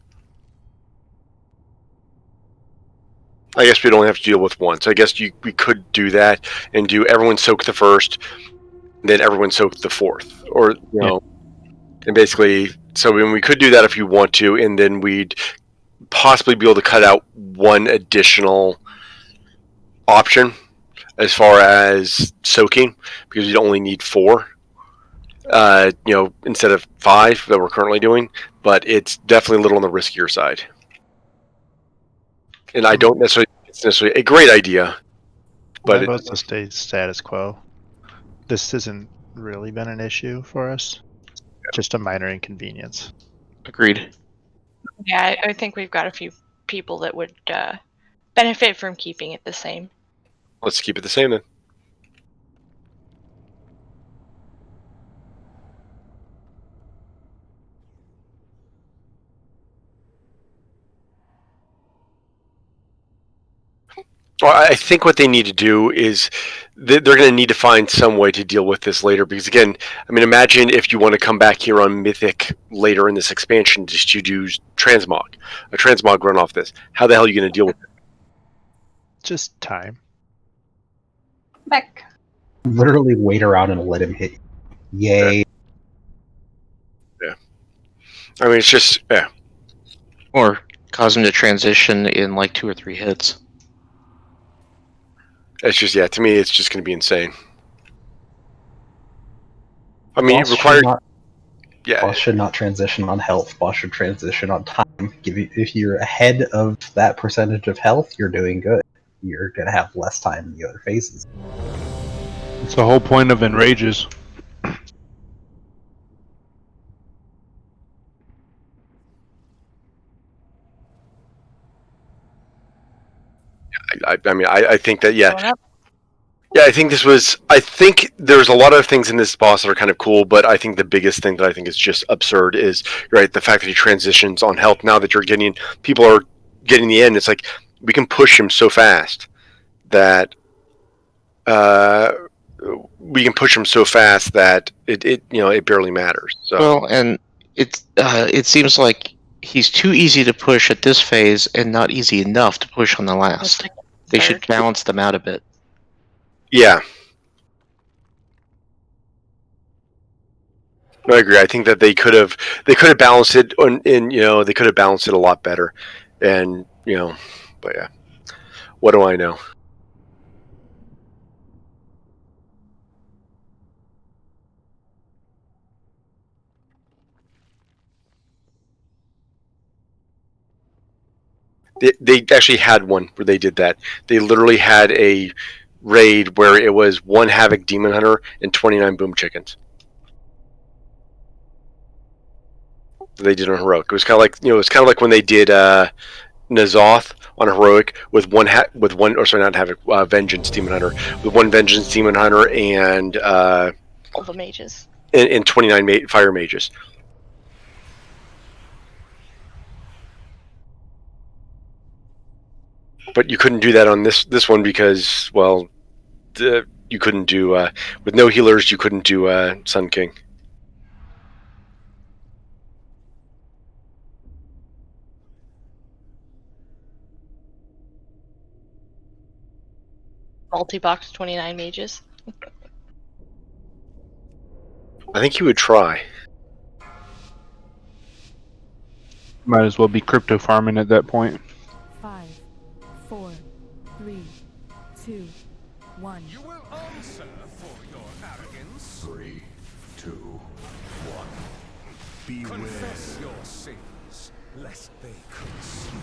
I guess we'd only have to deal with 1. So I guess we could do that and do everyone soak the first, then everyone soak the fourth, or and basically. So we could do that if you want to, and then we'd possibly be able to cut out 1 additional option as far as soaking, because you'd only need 4. Instead of 5 that we're currently doing, but it's definitely a little on the riskier side. And I don't necessarily think it's necessarily a great idea, but My vote's to stay status quo. This hasn't really been an issue for us. Just a minor inconvenience. Agreed. Yeah, I think we've got a few people that would benefit from keeping it the same. Let's keep it the same then. Well, I think what they need to do is they're going to need to find some way to deal with this later. Because again, I mean, imagine if you want to come back here on Mythic later in this expansion just to do transmog, a transmog run off this. How the hell are you going to deal with it? Just time. Back. Literally wait around and let him hit you. Yay. Yeah. I mean, it's just Or cause him to transition in like 2 or 3 hits. It's just to me, it's just going to be insane. I mean, Boss it requires. Boss should not transition on health. Boss should transition on time. If you're ahead of that percentage of health, you're doing good. You're gonna have less time in the other phases. It's the whole point of enrages. I think that yeah, I think this was. I think there's a lot of things in this boss that are kind of cool, but I think the biggest thing that I think is just absurd is right the fact that he transitions on health. Now that people are getting the end, it's like we can push him so fast that it barely matters. So. Well, and it seems like he's too easy to push at this phase and not easy enough to push on the last. They should balance them out a bit. Yeah. I agree. I think that they could have balanced it they could have balanced it a lot better. And, but yeah. What do I know? They actually had one where they did that. They literally had a raid where it was 1 Havoc Demon Hunter and 29 Boom Chickens. They did on Heroic. It was kind of like when they did N'Zoth on Heroic with Vengeance Demon Hunter, with 1 Vengeance Demon Hunter and all the mages and 29 Fire Mages. But you couldn't do that on this one because, well, you couldn't do with no healers. You couldn't do Sun King. Multi-box 29 mages. I think he would try. Might as well be crypto farming at that point. 5, 4, 3, 2, 1. You will answer for your arrogance. 3, 2, 1. Beware. Confess your sins, lest they consume.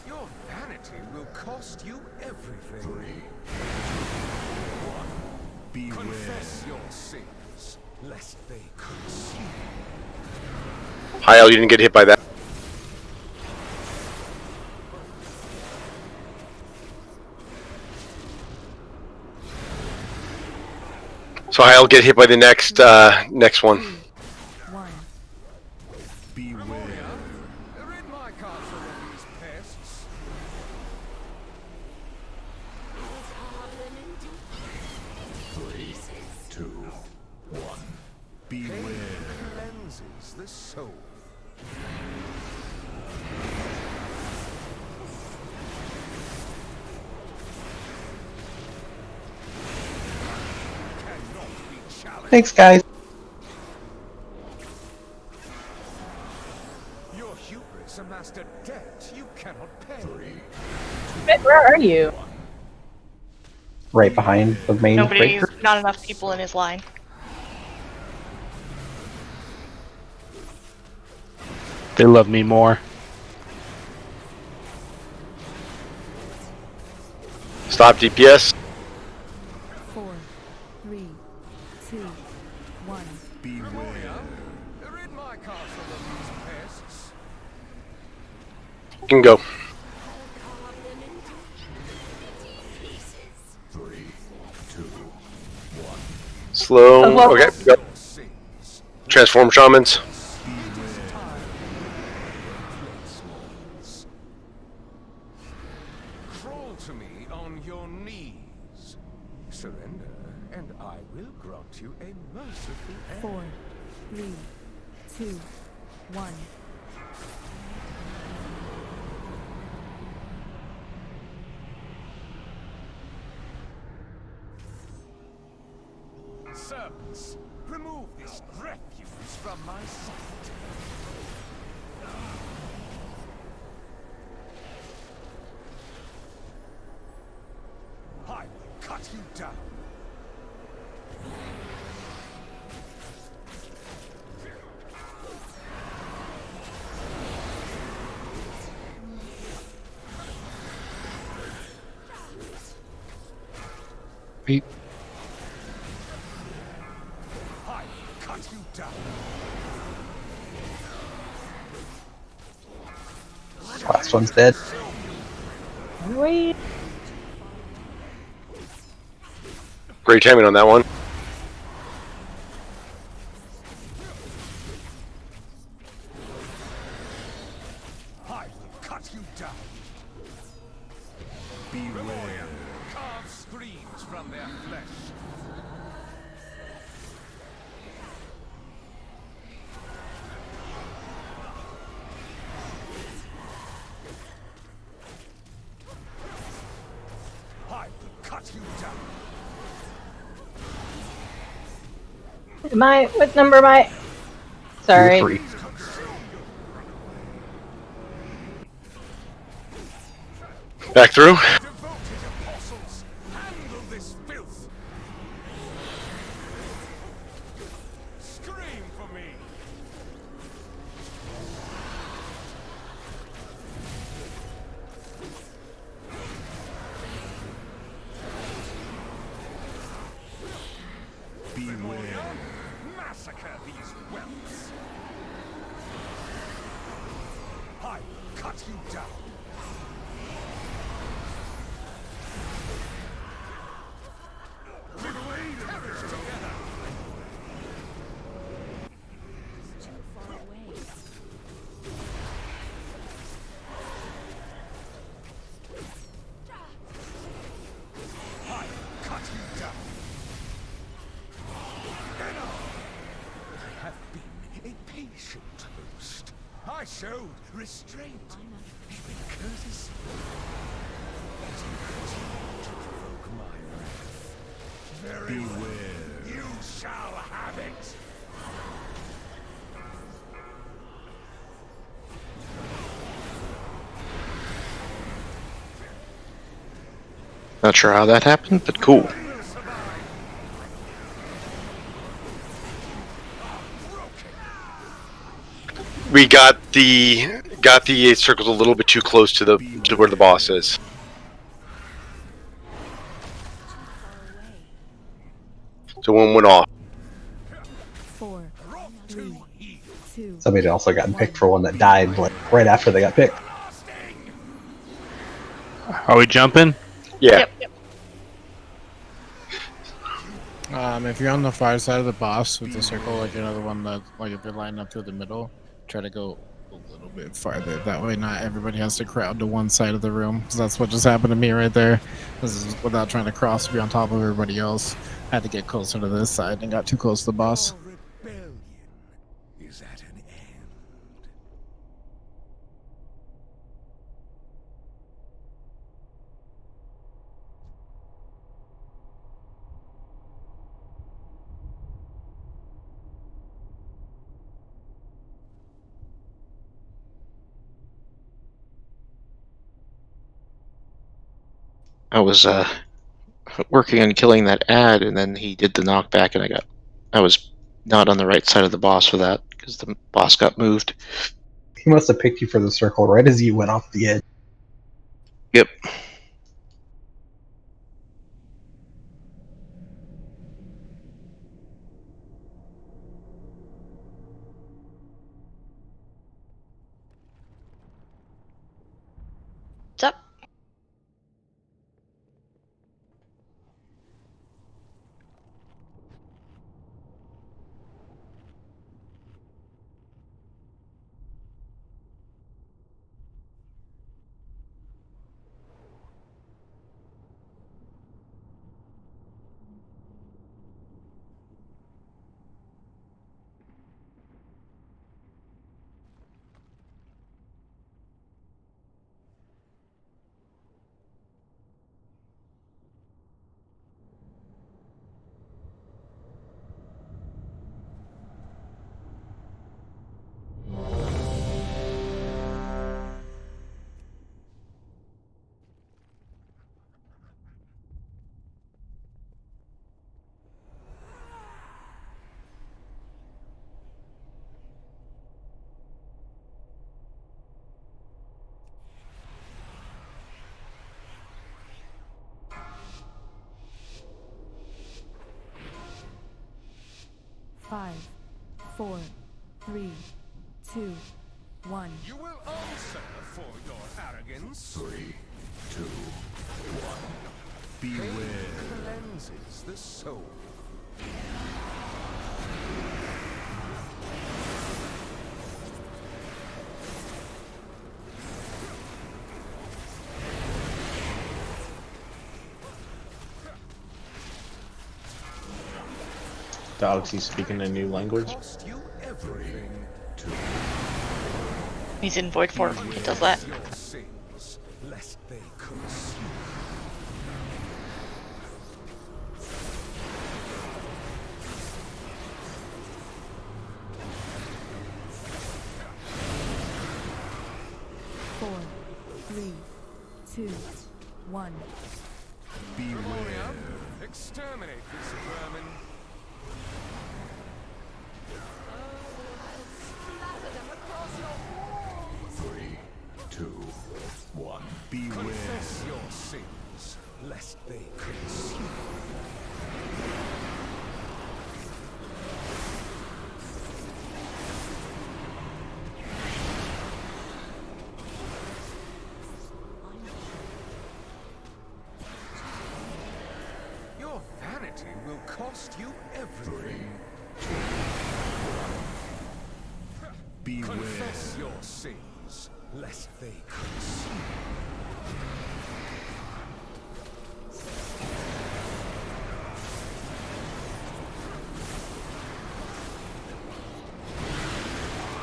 Your vanity will cost you everything. 3, 2, 1. Beware. Confess your sins, lest they consume. Hi, Al, you didn't get hit by that. So I'll get hit by the next one. Beware. Rid my castle of these pests. 3, 2, 1. Beware. Cleanses the soul. Thanks, guys. Your hubris amassed a debt you cannot pay. Where are you? Right behind the main Nobody, breaker. not enough people in his line. They love me more. Stop DPS. 4, 3, 2, 1. Beware. Rid my castle of these pests. You can go. 3, 2, 1. Slow. Okay. Go. Transform shamans. Crawl to me on your knees. Surrender, and I will grant you a merciful end. 4, 3, 2, 1. Servants, remove this refuse from my sight. I will cut you down. Eight. Cut you down. Last one's dead. Wait. Great timing on that one. I will cut you down. Beware. Carve screams from their flesh. I will cut you down. Am I? What number am I? Sorry. You're 3. Back through. Devoted apostles, handle this filth. Scream for me. Beware. Massacre these whelps. I will cut you down. Perish together. I will cut you down. I have been a patient host. I showed restraint, even courtesy. As you continue to provoke my wrath. Very well. You shall have it. Not sure how that happened, but cool. We got the circles a little bit too close to where the boss is. So one went off. 4, 3, 2. Somebody also got picked for one that died like right after they got picked. Are we jumping? Yeah. Yep. If you're on the far side of the boss with the circle, like another one that, like if you're lining up through the middle, try to go a little bit farther. That way, not everybody has to crowd to one side of the room. Because that's what just happened to me right there. This is without trying to cross, be on top of everybody else. I had to get closer to this side and got too close to the boss. Your rebellion is at an end. I was working on killing that ad, and then he did the knockback, and I was not on the right side of the boss for that because the boss got moved. He must have picked you for the circle right as you went off the edge. Yep. What's up? 5, 4, 3, 2, 1. You will answer for your arrogance. 3, 2, 1. Beware. Pain cleanses the soul. Dogs, he's speaking a new language. Cost you everything. He's in void form. He does that. Your sins, lest they curse you. Four, 3, 2, 1. Beware. Exterminate this vermin. Three, 2, 1. Beware. Confess your sins, lest they curse you. Your vanity will cost you everything. Beware. Confess your sins, lest they curse you.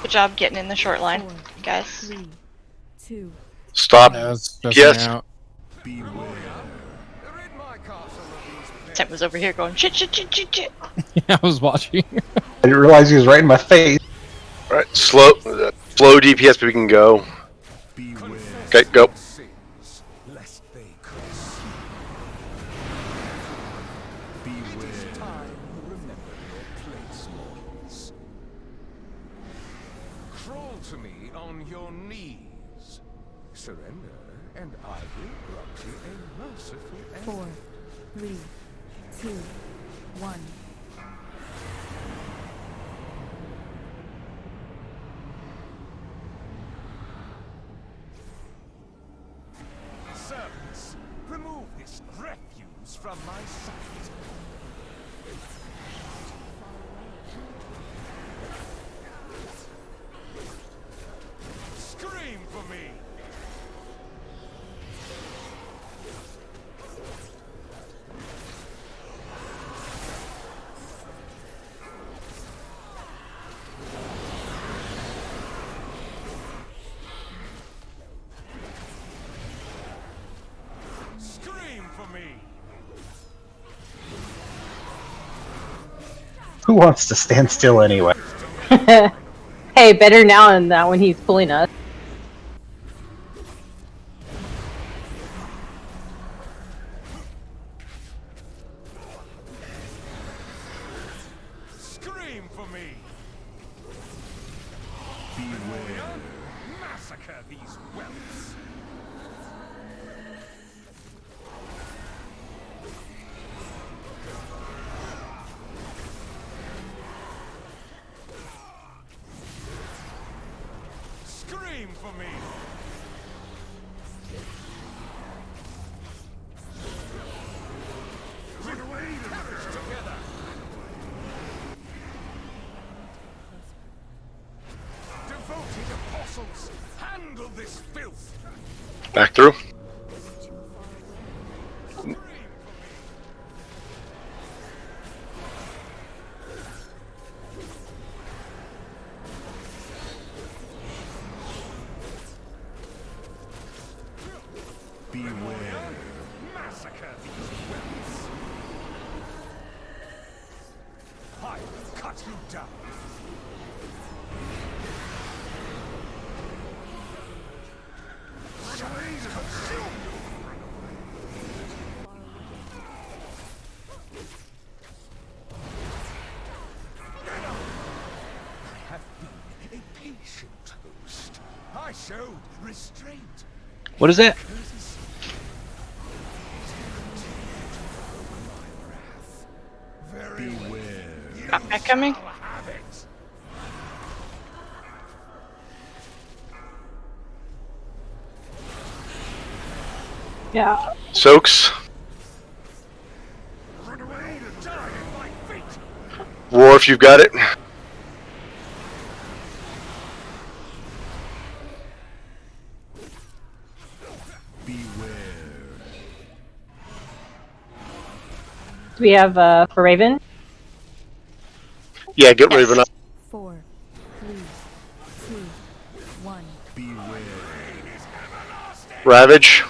Good job getting in the short line, 4, guys. 3, 2. Stop. Yeah, it's just Yes. out. Rid my castle of these Tim was over here going shit, shit, shit, shit, shit. Yeah, I was watching. I didn't realize he was right in my face. Alright, slow DPS, but we can go. Okay, go. sins, lest they curse you. It is time you remember your place, mortals. Crawl to me on your knees. Surrender, and I will grant you a merciful end. 4, 3, 2, 1. Servants, remove this refuse from my sight. Scream for me! Scream for me! Who wants to stand still anyway? Hey, better now than that when he's pulling us. Scream for me! Beware. Massacre these whelps! Scream for me! Run away, perish together! Devoted apostles, handle this filth! Back through. Beware. Massacre these whelps! I will cut you down! Shadows consume you! I have been a patient host. I showed restraint. What is that? Very Beware. Got back coming? Yeah. Soaks. Roar if you've got it. Do we have for Raven? Yeah, get Raven up. 4, 3, 2, 1. Ravage.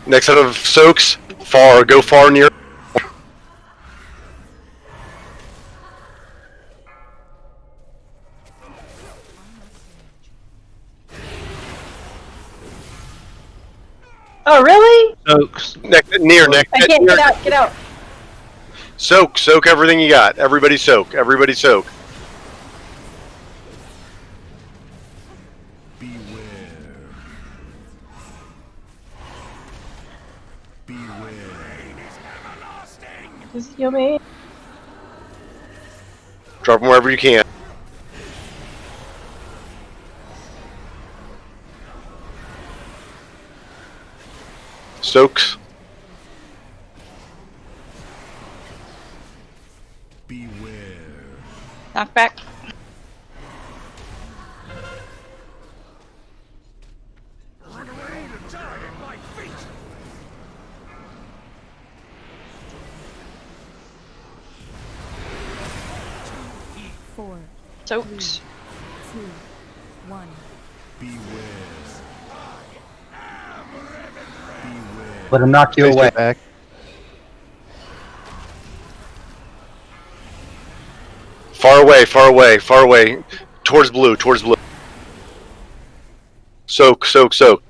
Next set of soaks. Far. Go far near. Oh, really? Soaks. Near. I can't get out. Get out. Soak everything you got. Everybody soak. Everybody soak. Just heal me. Drop them wherever you can. Soaks. Knockback. Four, Soaks. 2, 1. Let him knock you Please away. get back. Far away. Towards blue. Soak. Soaking.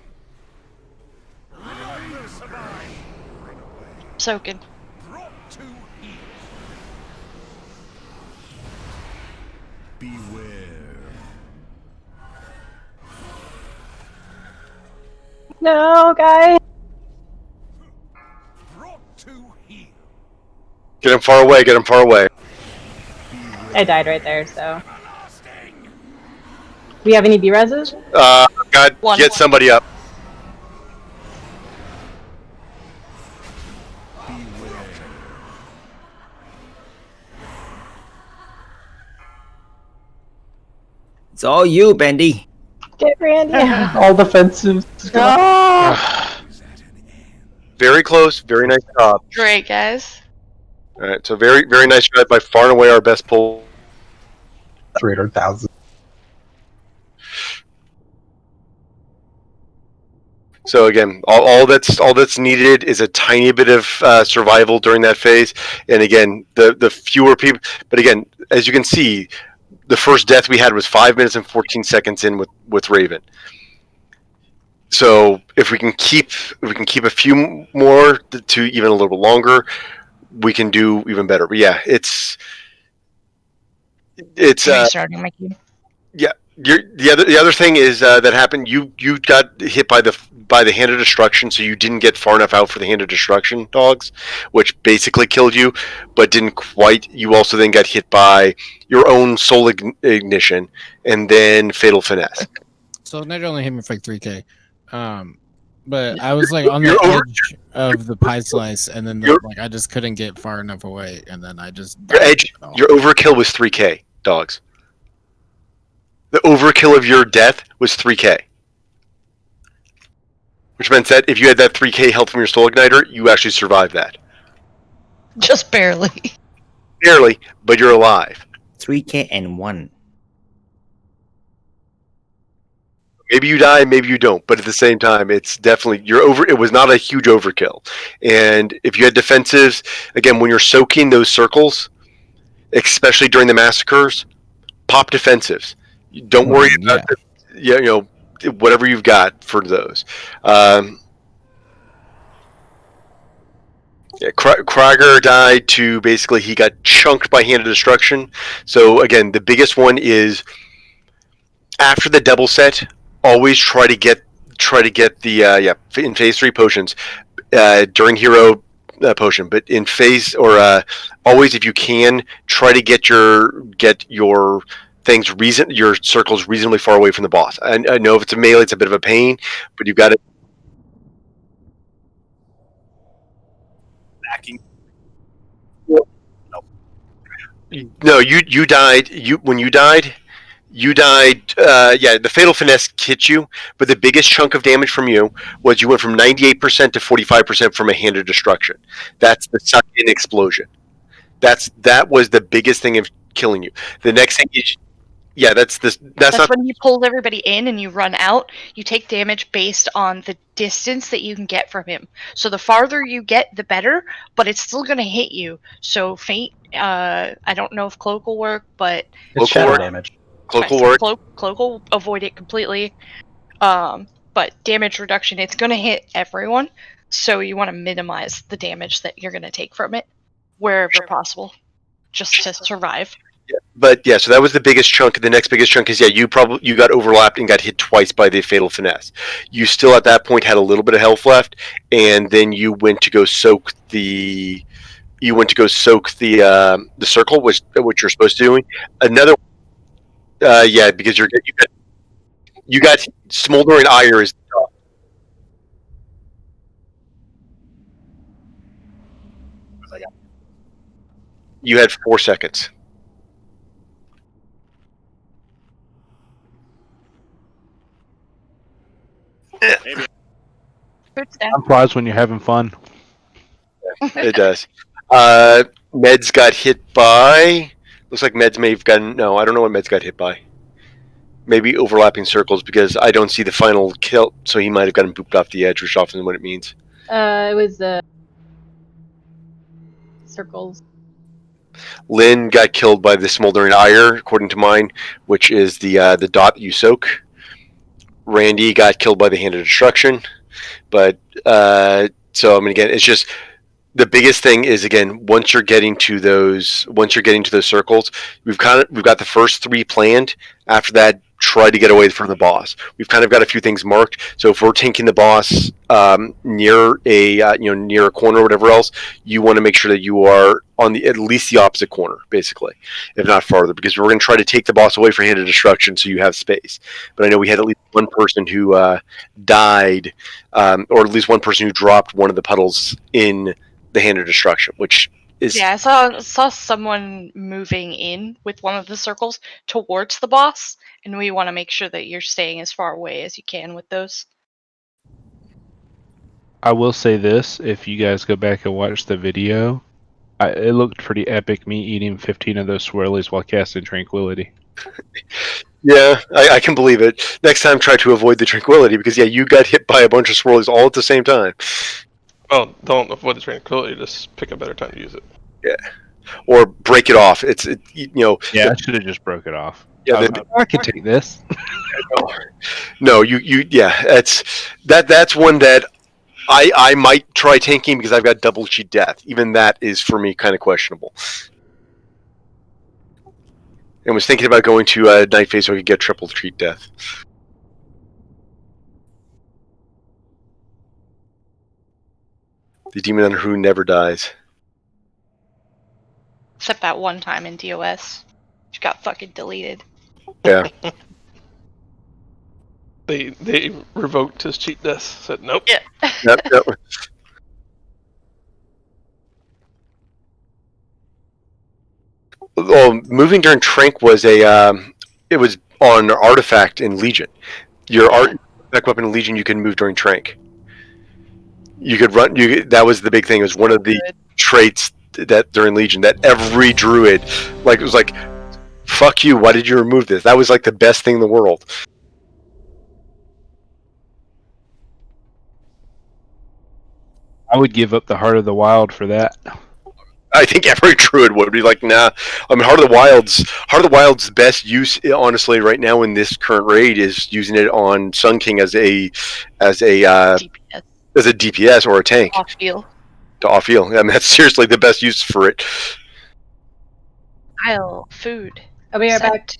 No, guys. Get him far away. I died right there, so. We have any B-reses? God, One. get somebody up. It's all you, Bendy. Get Randy. All defensive. No. Very close. Very nice job. Great, guys. All right, so very nice job. By far and away our best pull. 300,000. So again, all that's needed is a tiny bit of survival during that phase, and again, the fewer people. But again, as you can see, the first death we had was 5 minutes and 14 seconds in with Raven. So if we can keep a few more to even a little bit longer, we can do even better. But yeah, it's Restarting my queue. yeah. The other thing is that happened. You got hit by the hand of destruction, so you didn't get far enough out for the hand of destruction dogs, which basically killed you, but didn't quite. You also then got hit by your own soul ignition, and then fatal finesse. So Ned only hit me for like 3K. But I was like on the edge of the pie slice, and then I just couldn't get far enough away, and then I just Your overkill was 3K dogs. The overkill of your death was 3K. Which meant that if you had that 3K health from your soul igniter, you actually survived that. Just barely. Barely, but you're alive. 3K and 1. Maybe you die, maybe you don't, but at the same time, it's definitely it was not a huge overkill. And if you had defensives, again, when you're soaking those circles, especially during the massacres, pop defensives. Don't worry about whatever you've got for those. Krager died to basically he got chunked by Hand of Destruction. So again, the biggest one is after the double set. Always try to get the in phase 3 potions during hero potion, but in phase or always if you can try to get your things your circle's reasonably far away from the boss. I know if it's a melee, it's a bit of a pain, but you've got it. No, you died. When you died. You died. Yeah, the fatal finesse hit you, but the biggest chunk of damage from you was you went from 98% to 45% from a hand of destruction. That's the suck-in explosion. That was the biggest thing of killing you. The next thing is, yeah, that's not when you pull everybody in and you run out. You take damage based on the distance that you can get from him. So the farther you get, the better. But it's still going to hit you. So faint. I don't know if cloak will work, but It's shadow damage. Cloak will work. Cloak will avoid it completely. But damage reduction, it's going to hit everyone. So you want to minimize the damage that you're going to take from it wherever possible, just to survive. But yeah, so that was the biggest chunk. The next biggest chunk is you got overlapped and got hit twice by the fatal finesse. You still at that point had a little bit of health left, and then you went to go soak the circle, which what you're supposed to do. Another, yeah, because you got smoldering ire is. You had 4 seconds. I'm surprised when you're having fun. It does. Meds got hit by. Looks like Meds may have gotten. No, I don't know what Meds got hit by. Maybe overlapping circles because I don't see the final kill, so he might have gotten booped off the edge, which often is what it means. It was circles. Lynn got killed by the smoldering ire, according to mine, which is the dot you soak. Randy got killed by the hand of destruction, but so I mean again, it's just the biggest thing is again once you're getting to those circles, we've got the first 3 planned. After that, try to get away from the boss. We've kind of got a few things marked. So if we're tanking the boss near a corner or whatever else, you want to make sure that you are on at least the opposite corner, basically, if not farther, because we're going to try to take the boss away from hand of destruction, so you have space. But I know we had at least one person who died, or at least one person who dropped one of the puddles in the hand of destruction, which is I saw someone moving in with one of the circles towards the boss, and we want to make sure that you're staying as far away as you can with those. I will say this: if you guys go back and watch the video, it looked pretty epic. Me eating 15 of those swirlies while casting Tranquility. Yeah, I can believe it. Next time, try to avoid the Tranquility because you got hit by a bunch of swirlies all at the same time. Well, don't avoid the Tranquility. Just pick a better time to use it. Yeah, or break it off. Yeah, I should have just broke it off. Yeah, I could take this. No, that's one that I might try tanking because I've got double cheat death. Even that is for me kind of questionable. And was thinking about going to Night Phase so I could get triple cheat death. The demon under who never dies. Except that one time in DOS, which got fucking deleted. Yeah. They revoked his cheat death. Said nope. Yeah. Yep. Well, moving during Trank was it was on Artifact in Legion. Your artifact weapon in Legion, you can move during Trank. You could run. That was the big thing. It was one of the traits that during Legion that every druid it was like, fuck you. Why did you remove this? That was like the best thing in the world. I would give up the Heart of the Wild for that. I think every druid would be like, nah. I mean, Heart of the Wild's best use, honestly, right now in this current raid is using it on Sun King as a DPS or a tank. Off heal. To off heal. I mean, that's seriously the best use for it. Food. I'll be right back.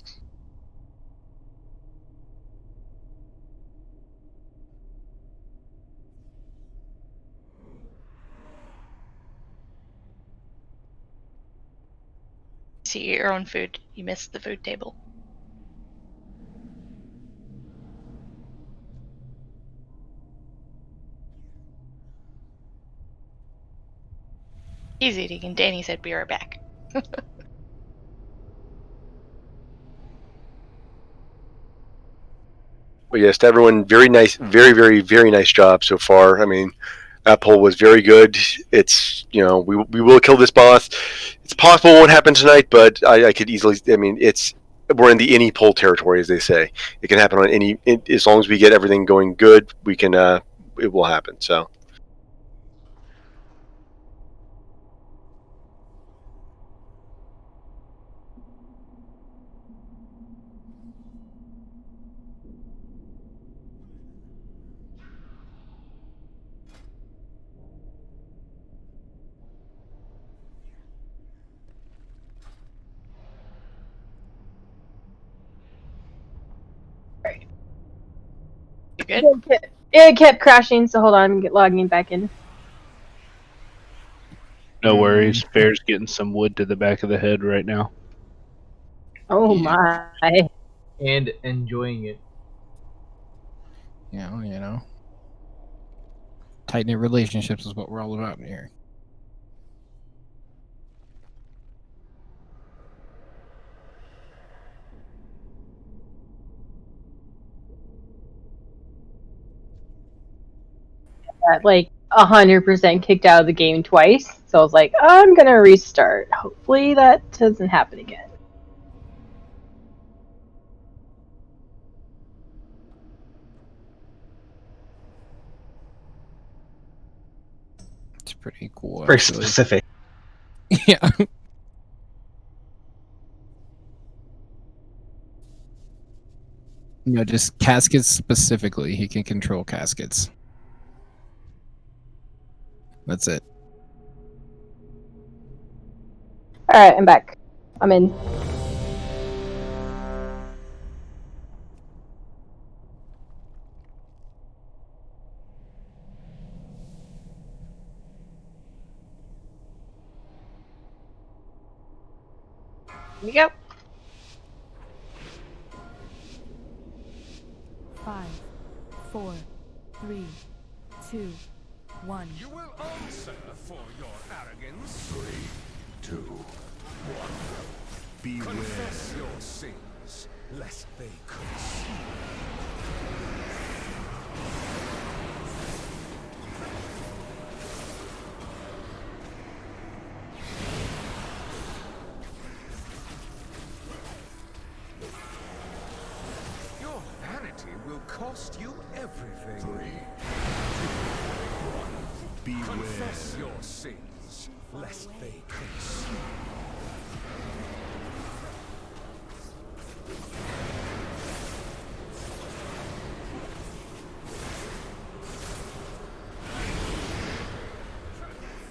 See your own food. You missed the food table. He's eating, and Danny said, "Be right back." But yes, to everyone, very nice, very, very, very nice job so far. I mean, that poll was very good. It's, we will kill this boss. It's possible it won't happen tonight, but I could easily. I mean, we're in the any poll territory, as they say. It can happen on as long as we get everything going good. We can. It will happen. So. You good? It kept crashing, so hold on, I'm logging back in. No worries. Bear's getting some wood to the back of the head right now. Oh my. And enjoying it. Tight-knit relationships is what we're all about here. Got, like 100% kicked out of the game twice, so I was like, I'm gonna restart. Hopefully that doesn't happen again. It's pretty cool. Very actually. specific. Yeah. Just caskets specifically. He can control caskets. That's it. Alright, I'm back. I'm in. Here we go. 5, 4, 3, 2, 1. You will answer for your arrogance. 3, 2, 1. Beware. Confess your sins, lest they consume. Your vanity will cost you everything. 3, 2, 1. Beware. Confess your sins, lest they consume.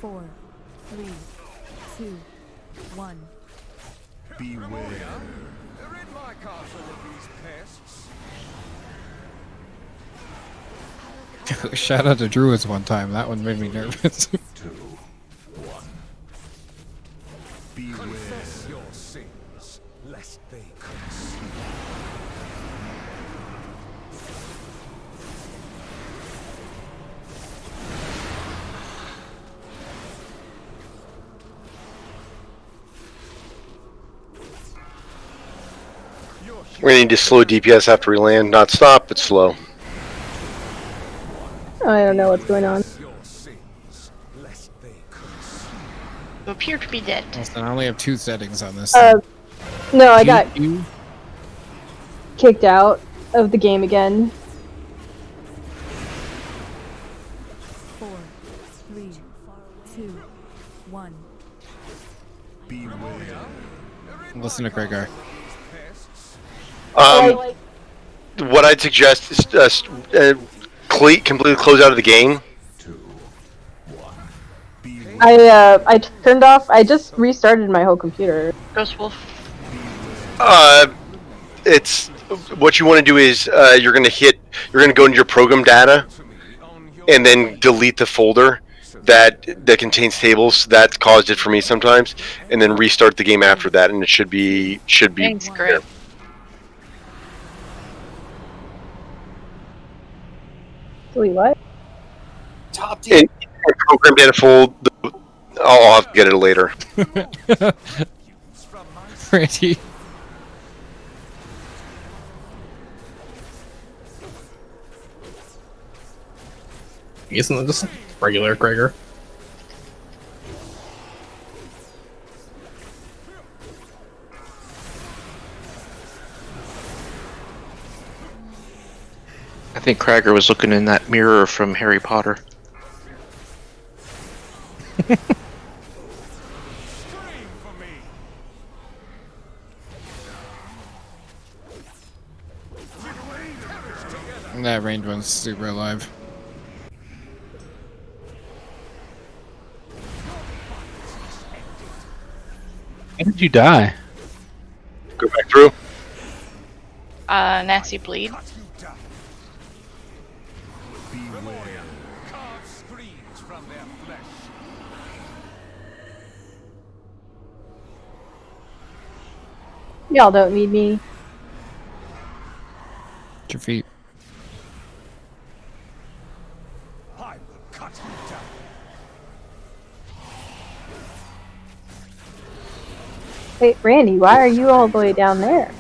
Four, 3, 2, 1. Beware. Rid my castle of these pests. Shout out to Druids one time. That one made me nervous. 2, 1. Beware. Confess your sins, lest they consume. We need to slow DPS after we land. Not stop, but slow. I don't know what's going on. You appear to be dead. Listen, I only have 2 settings on this. No, I got kicked out of the game again. 4, 3, 2, 1. Beware. Listen to Gregor. What I'd suggest is completely close out of the game. I turned off. I just restarted my whole computer. Ghost Wolf. It's what you want to do is you're going to go into your program data, and then delete the folder that contains tables. That caused it for me sometimes, and then restart the game after that, and it should be Thanks, great. Wait, what? In program data fold, I'll have to get it later. Randy. Isn't it just regular Gregor? I think Krager was looking in that mirror from Harry Potter. That range one's super alive. How did you die? Go back through. Nasty bleed. Y'all don't need me. Your feet. Wait, Randy, why are you all the way down there?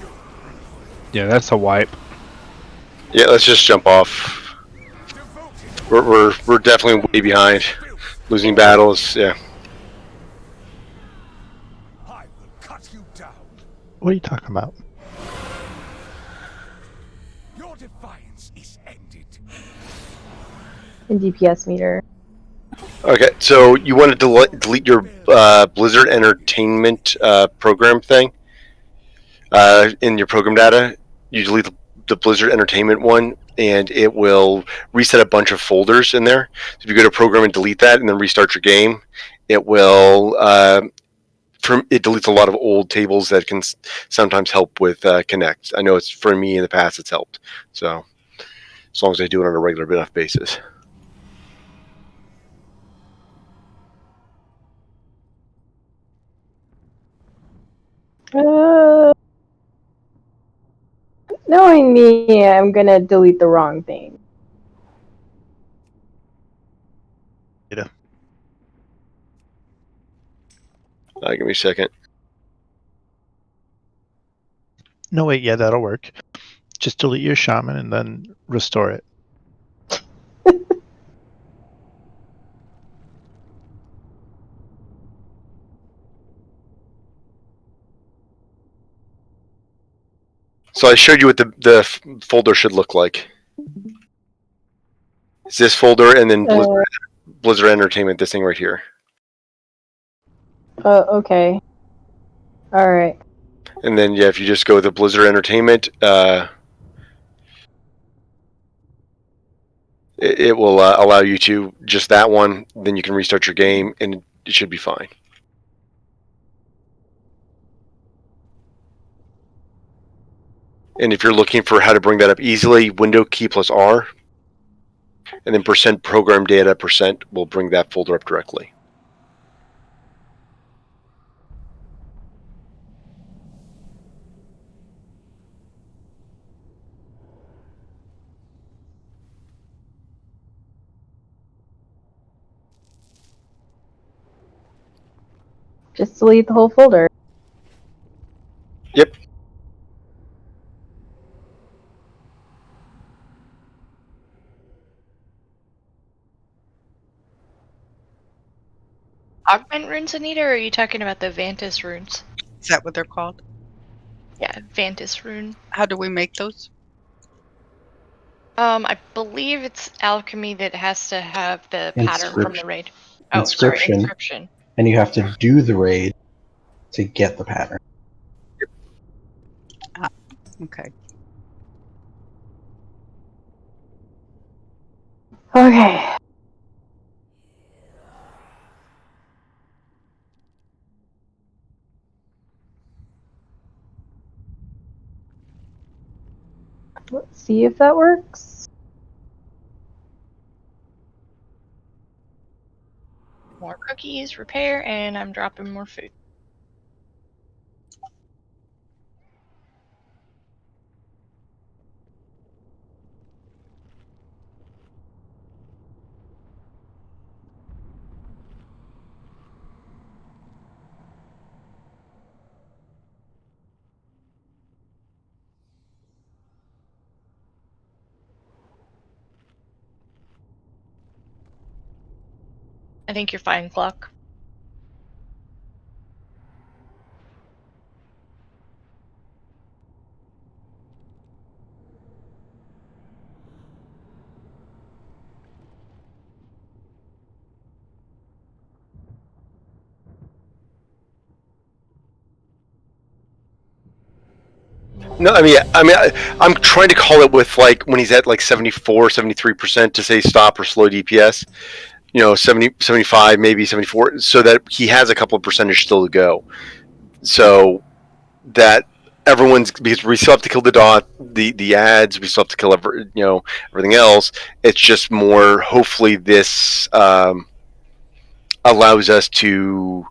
Yeah, that's a wipe. Yeah, let's just jump off. We're definitely way behind. Losing battles, yeah. What are you talking about? Your defiance is ended. In DPS meter. Okay, so you want to delete your Blizzard Entertainment program thing in your program data. You delete the Blizzard Entertainment one, and it will reset a bunch of folders in there. So if you go to program and delete that, and then restart your game, it will. It deletes a lot of old tables that can sometimes help with Connect. I know it's for me in the past it's helped. So as long as I do it on a regular enough basis. Knowing me, I'm gonna delete the wrong thing. Yeah. Give me a second. No, wait, yeah, that'll work. Just delete your shaman and then restore it. So I showed you what the folder should look like. It's this folder and then Blizzard Entertainment, this thing right here. Okay. Alright. And then, yeah, if you just go with the Blizzard Entertainment, it will allow you to just that one. Then you can restart your game, and it should be fine. And if you're looking for how to bring that up easily, Window key plus R, and then percent program data percent will bring that folder up directly. Just delete the whole folder. Yep. Augment runes, Anita, or are you talking about the Vantis runes? Is that what they're called? Yeah, Vantis rune. How do we make those? I believe it's alchemy that has to have the pattern from the raid. Oh, sorry, Inscription. inscription. And you have to do the raid to get the pattern. Ah, okay. Okay. Let's see if that works. More cookies, repair, and I'm dropping more food. I think you're fine, Clock. No, I'm trying to call it with like when he's at like 74, 73% to say stop or slow DPS. 70, 75, maybe 74, so that he has a couple of percentage still to go. So that everyone's, because we still have to kill the ads, we still have to kill everything else. It's just more. Hopefully, this allows us to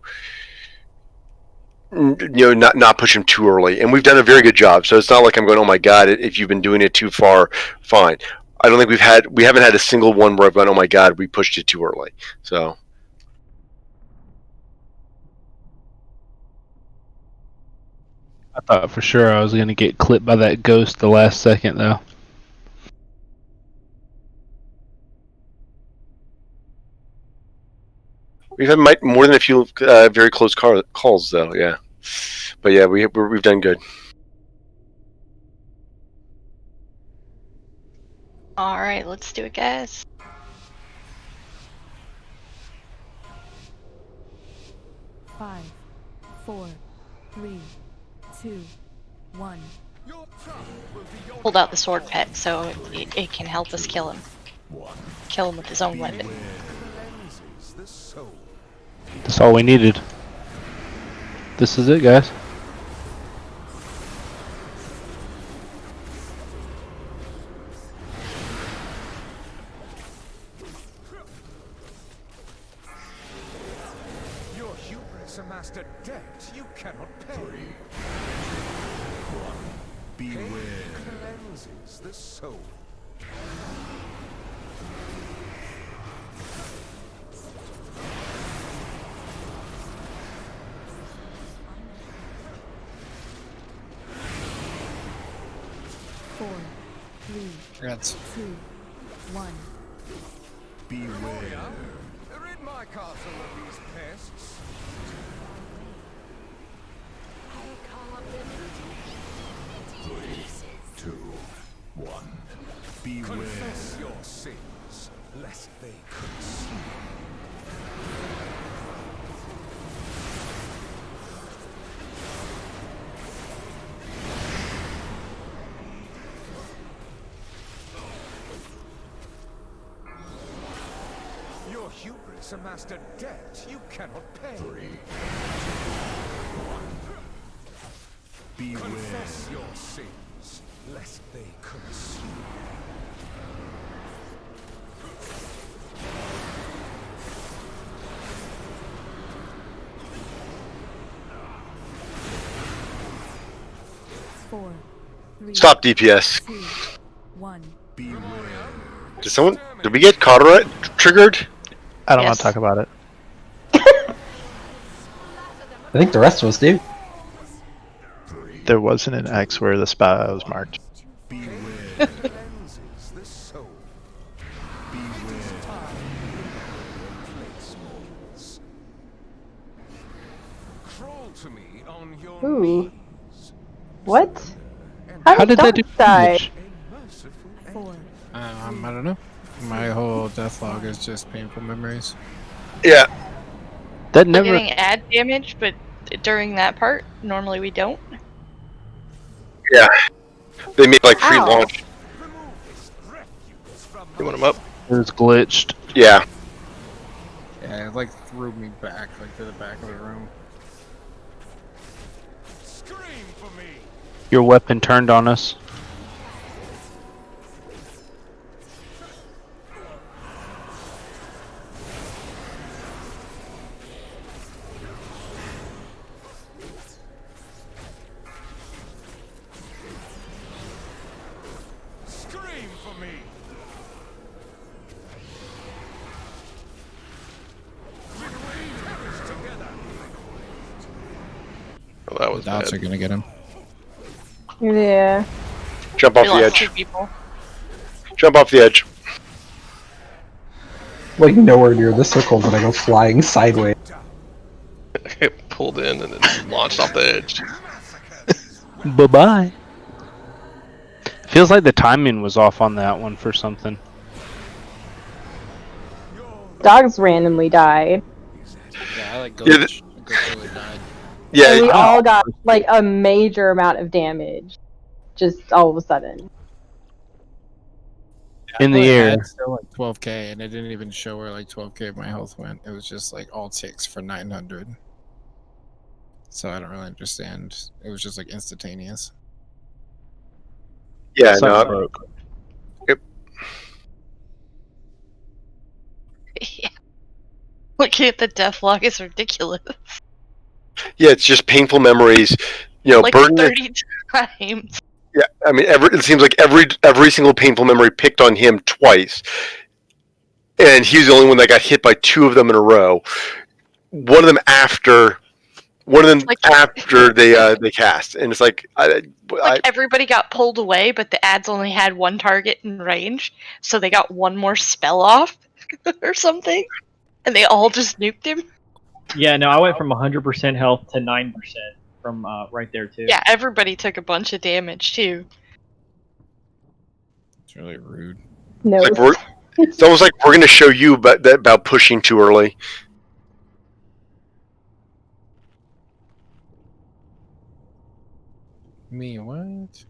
not push him too early, and we've done a very good job. So it's not like I'm going, oh my god, if you've been doing it too far, fine. I don't think we haven't had a single one where I've gone, oh my god, we pushed it too early. So I thought for sure I was going to get clipped by that ghost the last second, though. we've had more than a few very close calls, though. Yeah, but yeah, we've done good. All right, let's do it, guys. Five, 4, 3, 2, 1. Pulled out the sword pet, so it can help us kill him. Kill him with his own weapon. That's all we needed. This is it, guys. Your hubris amassed a debt you cannot pay. 3, 2, 1. Beware. Cleanses the soul. Four, 3, Congrats. 2, 1. Beware. Rid my castle of these pests. Three, 2, 1. Beware. Confess your sins, lest they consume. Your hubris amassed a debt you cannot pay. 3, 2, 1. Beware. Confess your sins, lest they consume. Four, 3, Stop DPS. 2, 1. Did we get Carteret triggered? I don't want Yes. to talk about it. I think the rest of us do. There wasn't an X where the spot was marked. Cleanses the soul. Crawl to me on your Ooh. knees. What? How did that do die? damage? I don't know. My whole death log is just painful memories. Yeah. That We're never. getting ad damage, but during that part, normally we don't. Yeah. They made like Ow. pre-launch. You want him up? It was glitched. Yeah. Yeah, it like threw me back, like to the back of the room. Scream for me. Your weapon turned on us. Scream for me. Well, that was The dots bad. are gonna get him. Yeah. Jump off We the lost edge. 2 people. Jump off the edge. Like nowhere near the circle, but I go flying sideways. Get pulled in and then launched off the edge. Bye bye. Feels like the timing was off on that one for something. Dogs randomly died. Yeah, I like Yeah, Glitch. Glitch really died. Yeah, And we all got like a major amount of damage. Just all of a sudden. In the I air. had still like 12k, and it didn't even show where like 12k of my health went. It was just like all ticks for 900. So I don't really understand. It was just like instantaneous. Yeah, Something no. broke. Yep. Yeah. Looking at the death log is ridiculous. Yeah, it's just painful memories. You know, Like burden 30 times. Yeah, I mean, it seems like every single painful memory picked on him twice, and he's the only one that got hit by two of them in a row. One of them after they cast, and it's like Everybody got pulled away, but the ads only had one target in range, so they got one more spell off or something, and they all just nuked him. Yeah, no, I went from 100% health to 9% from right there too. Yeah, everybody took a bunch of damage too. It's really rude. No. It's almost like we're going to show you about pushing too early. Me, what?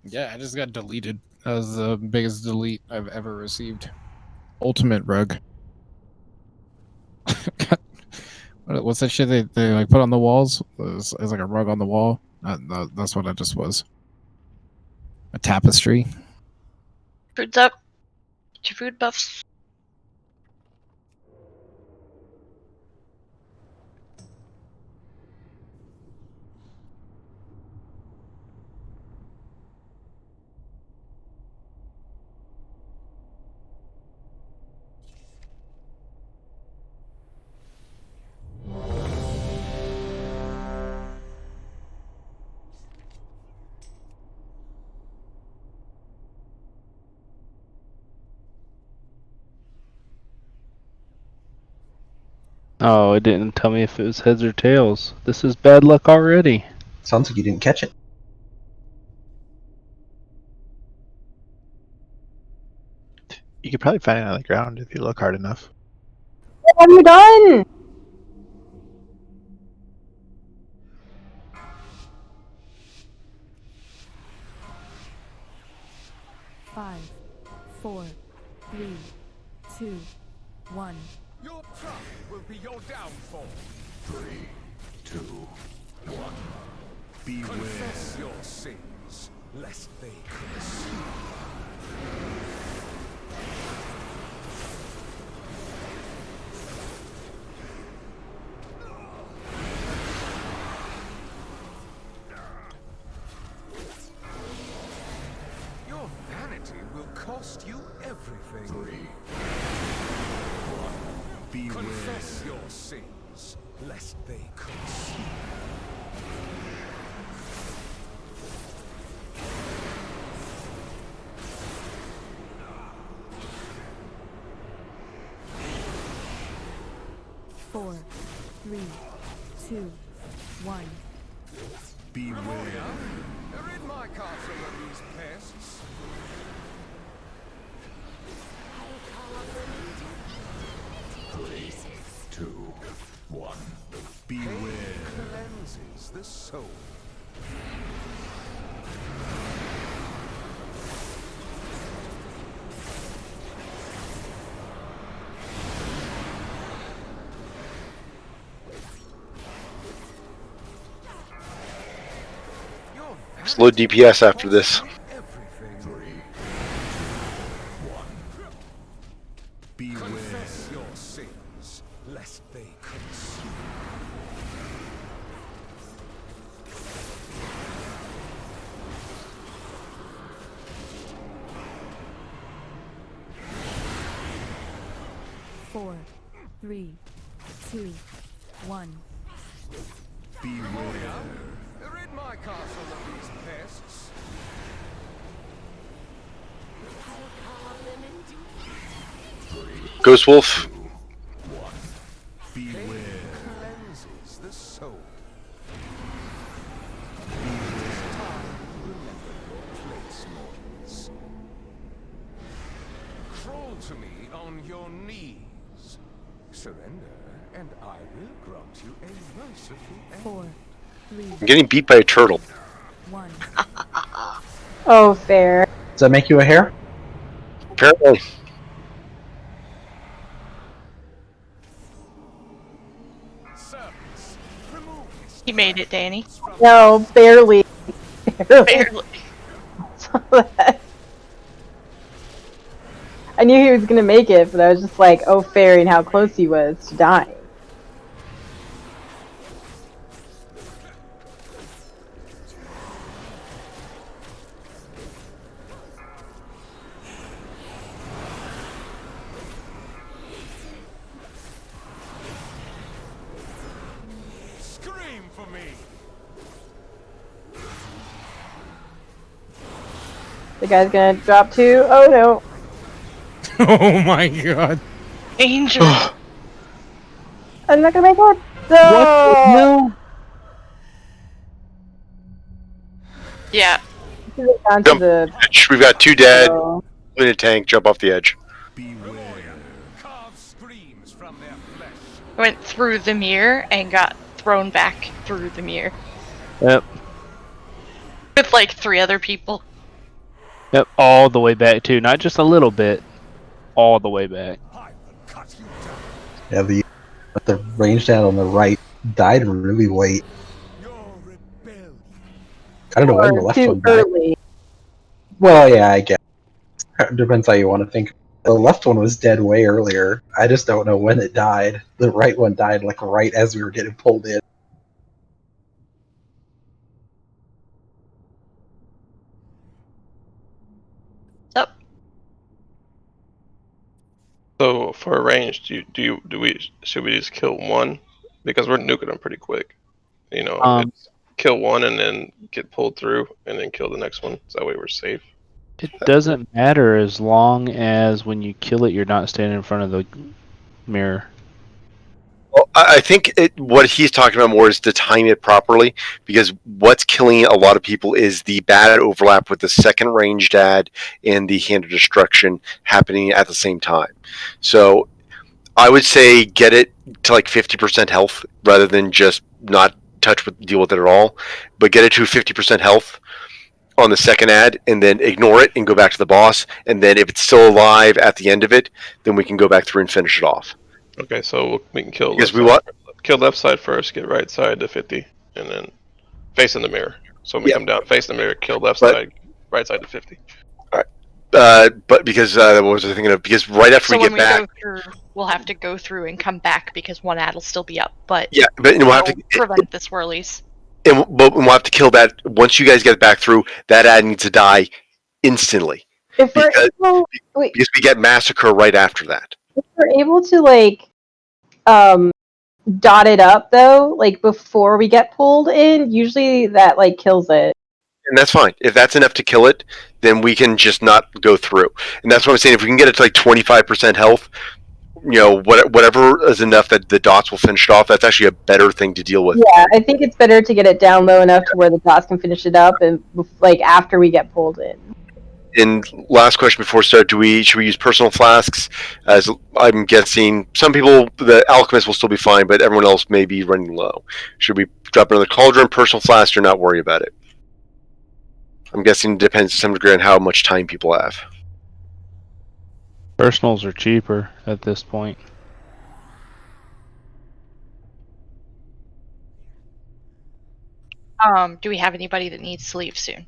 Yeah, I just got deleted. That was the biggest delete I've ever received. Ultimate rug. What's that shit they like put on the walls? It's like a rug on the wall. That's what that just was. A tapestry. Food's up. Get your food buffs. Oh, it didn't tell me if it was heads or tails. This is bad luck already. Sounds like you didn't catch it. You could probably find it on the ground if you look hard enough. What have you done? Five, 4, 3, 2, 1. Your pride will be your downfall. 3, 2, 1. Beware. Confess your sins, lest they consume. Your vanity will cost you everything. 3, 1. Beware. Confess your sins, lest they consume. Four, 3, 2, 1. Beware. Rid my castle of these pests. 3, 2, 1. Beware. Cleanses the soul. It's low DPS after this. 3, 2, 1. Beware. Confess your sins, lest they consume. Four, 3, 2, 1. Beware. Rid my castle of these pests. Ghost Wolf. Cleanses the soul. Crawl to me on your knees. Surrender, and I will grant you a merciful end. 4, 3, I'm getting beat by a turtle. 1. Oh, fair. Does that make you a hare? Apparently. He made it, Danny. No, barely. Barely. I knew he was gonna make it, but I was just like, oh, fairy, and how close he was to dying. Scream for me. The guy's gonna drop too. Oh no. Oh my god. Danger. I'm not gonna make it. No. Yeah. Down to Jump the edge. We've got 2 dead. In a tank. Jump off the edge. Went through the mirror and got thrown back through the mirror. Yep. With like 3 other people. Yep. All the way back too, not just a little bit. All the way back. Yeah, the ranged ad on the right died really late. I don't know when the left too one died. early. Well, yeah, I guess. Depends how you want to think. The left one was dead way earlier. I just don't know when it died. The right one died like right as we were getting pulled in. So for ranged, should we just kill one? Because we're nuking them pretty quick. You know, it's kill one and then get pulled through and then kill the next one. So that way we're safe. It doesn't matter as long as when you kill it, you're not standing in front of the mirror. Well, I think what he's talking about more is to time it properly, because what's killing a lot of people is the bad overlap with the second ranged ad and the hand of destruction happening at the same time. So I would say get it to like 50% health rather than just not deal with it at all, but get it to 50% health on the second ad and then ignore it and go back to the boss. And then if it's still alive at the end of it, then we can go back through and finish it off. Okay, so we can kill Because kill left side first, get right side to 50, and then face in the mirror. So when we come down, face in the mirror, kill left side, right side to 50. All right. But because what was I thinking of? Because right after So we get back, go through, we'll have to go through and come back because one ad will still be up. But yeah, but we'll have to prevent the swirlies. And we'll have to kill that once you guys get back through. That ad needs to die instantly because we get massacre right after that. If we're able to like dot it up though, like before we get pulled in, usually that like kills it. And that's fine. If that's enough to kill it, then we can just not go through. And that's what I'm saying. If we can get it to like 25% health, you know, whatever is enough that the dots will finish it off, that's actually a better thing to deal with. Yeah, I think it's better to get it down low enough to where the dots can finish it up, and like after we get pulled in. And last question before we start: should we use personal flasks? As I'm guessing, some people, the alchemist will still be fine, but everyone else may be running low. Should we drop another cauldron, personal flask, or not worry about it? I'm guessing it depends to some degree on how much time people have. Personals are cheaper at this point. Do we have anybody that needs to leave soon?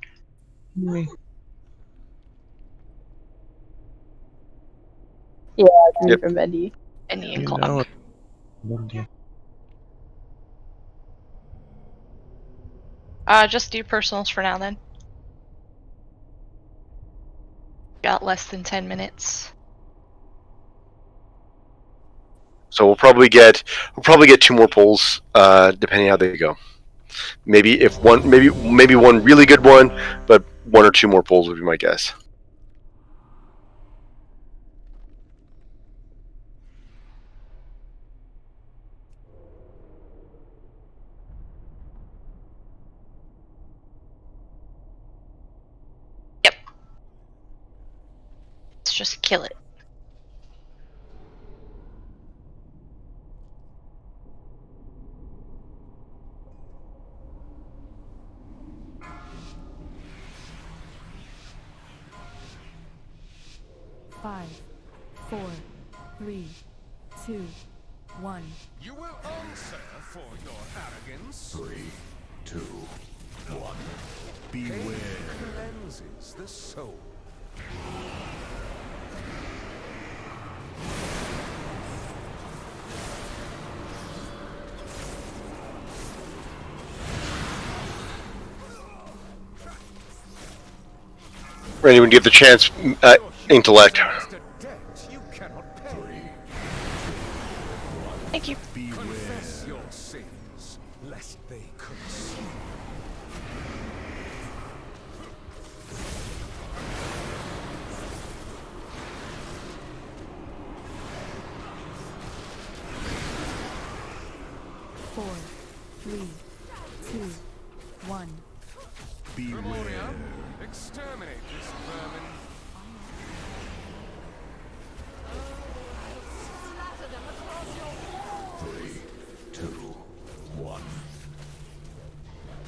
Yeah, from Bendy. Bendy and Clock. Just do personals for now then. Got less than 10 minutes. So we'll probably get 2 more pulls, depending how they go. Maybe maybe one really good one, but 1 or 2 more pulls would be my guess. just kill it. Five, 4, 3, 2, 1. You will answer for your arrogance. 3, 2, 1. Beware. Pain cleanses the soul. Randy, when you get the chance, intellect. Thank you. Confess your sins, lest they consume. Four, 3, 2, 1. Beware. Exterminate this vermin.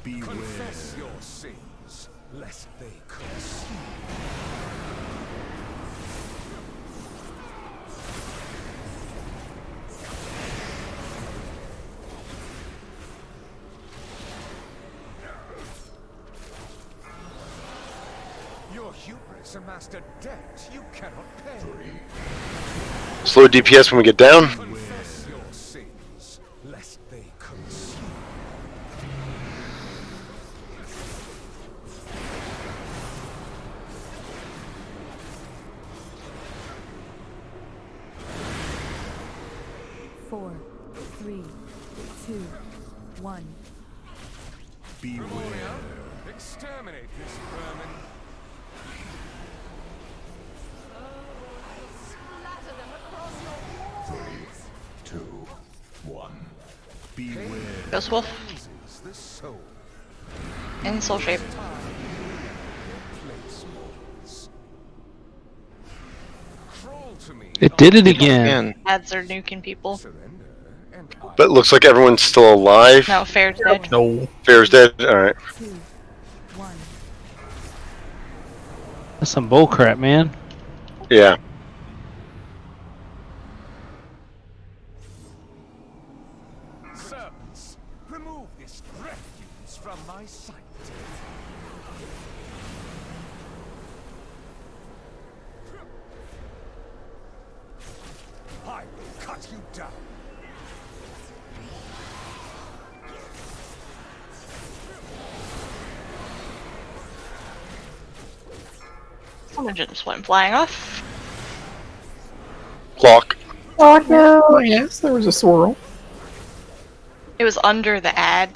Confess your sins, lest they consume. Your hubris amassed a debt you cannot pay. Slow DPS when we get down. Confess your sins, lest they consume. Four, 3, 2, 1. Beware. Exterminate this vermin. Ghost Wolf. In soul shape. It did it again. Ads are nuking people. But it looks like everyone's still alive. No, Fair's dead. No. Fair's dead? Alright. 2, 1. That's some bullcrap, man. Yeah. Servants, remove this refuse from my sight. I will cut you down. Someone just went flying off. Clock. Oh no! Oh yes, there was a swirl. It was under the ad.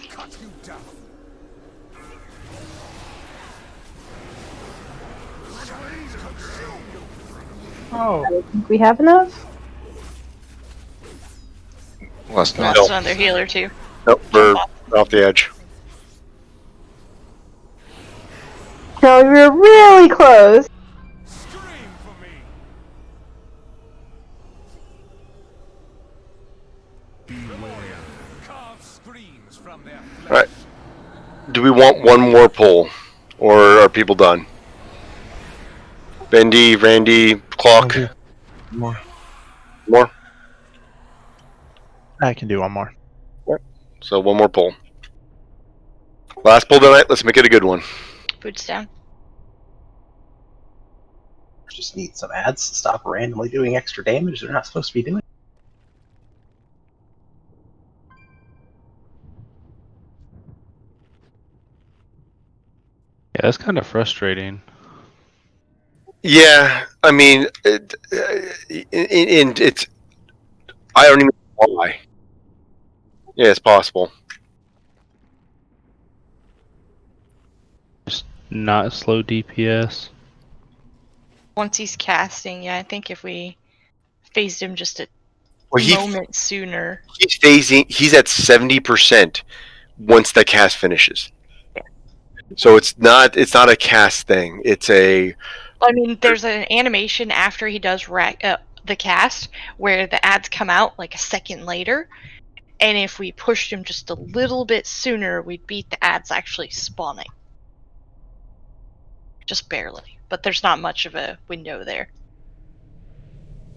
Oh. I don't think we have enough. Lost Lost another healer too. Nope, we're off the edge. No, we were really close. Alright. Do we want one more pull? Or are people done? Bendy, Randy, Clock? More. More? I can do one more. So one more pull. Last pull tonight, let's make it a good one. Boots down. Just need some ads to stop randomly doing extra damage they're not supposed to be doing. Yeah, that's kind of frustrating. Yeah, I mean, and it's... I don't even know why. Yeah, it's possible. Just not slow DPS. Once he's casting, yeah, I think if we phased him just a Well, moment sooner. He's phasing. He's at 70% once the cast finishes. So it's not a cast thing. It's a I mean, there's an animation after he does the cast where the ads come out like a second later, and if we pushed him just a little bit sooner, we'd beat the ads actually spawning. Just barely, but there's not much of a window there.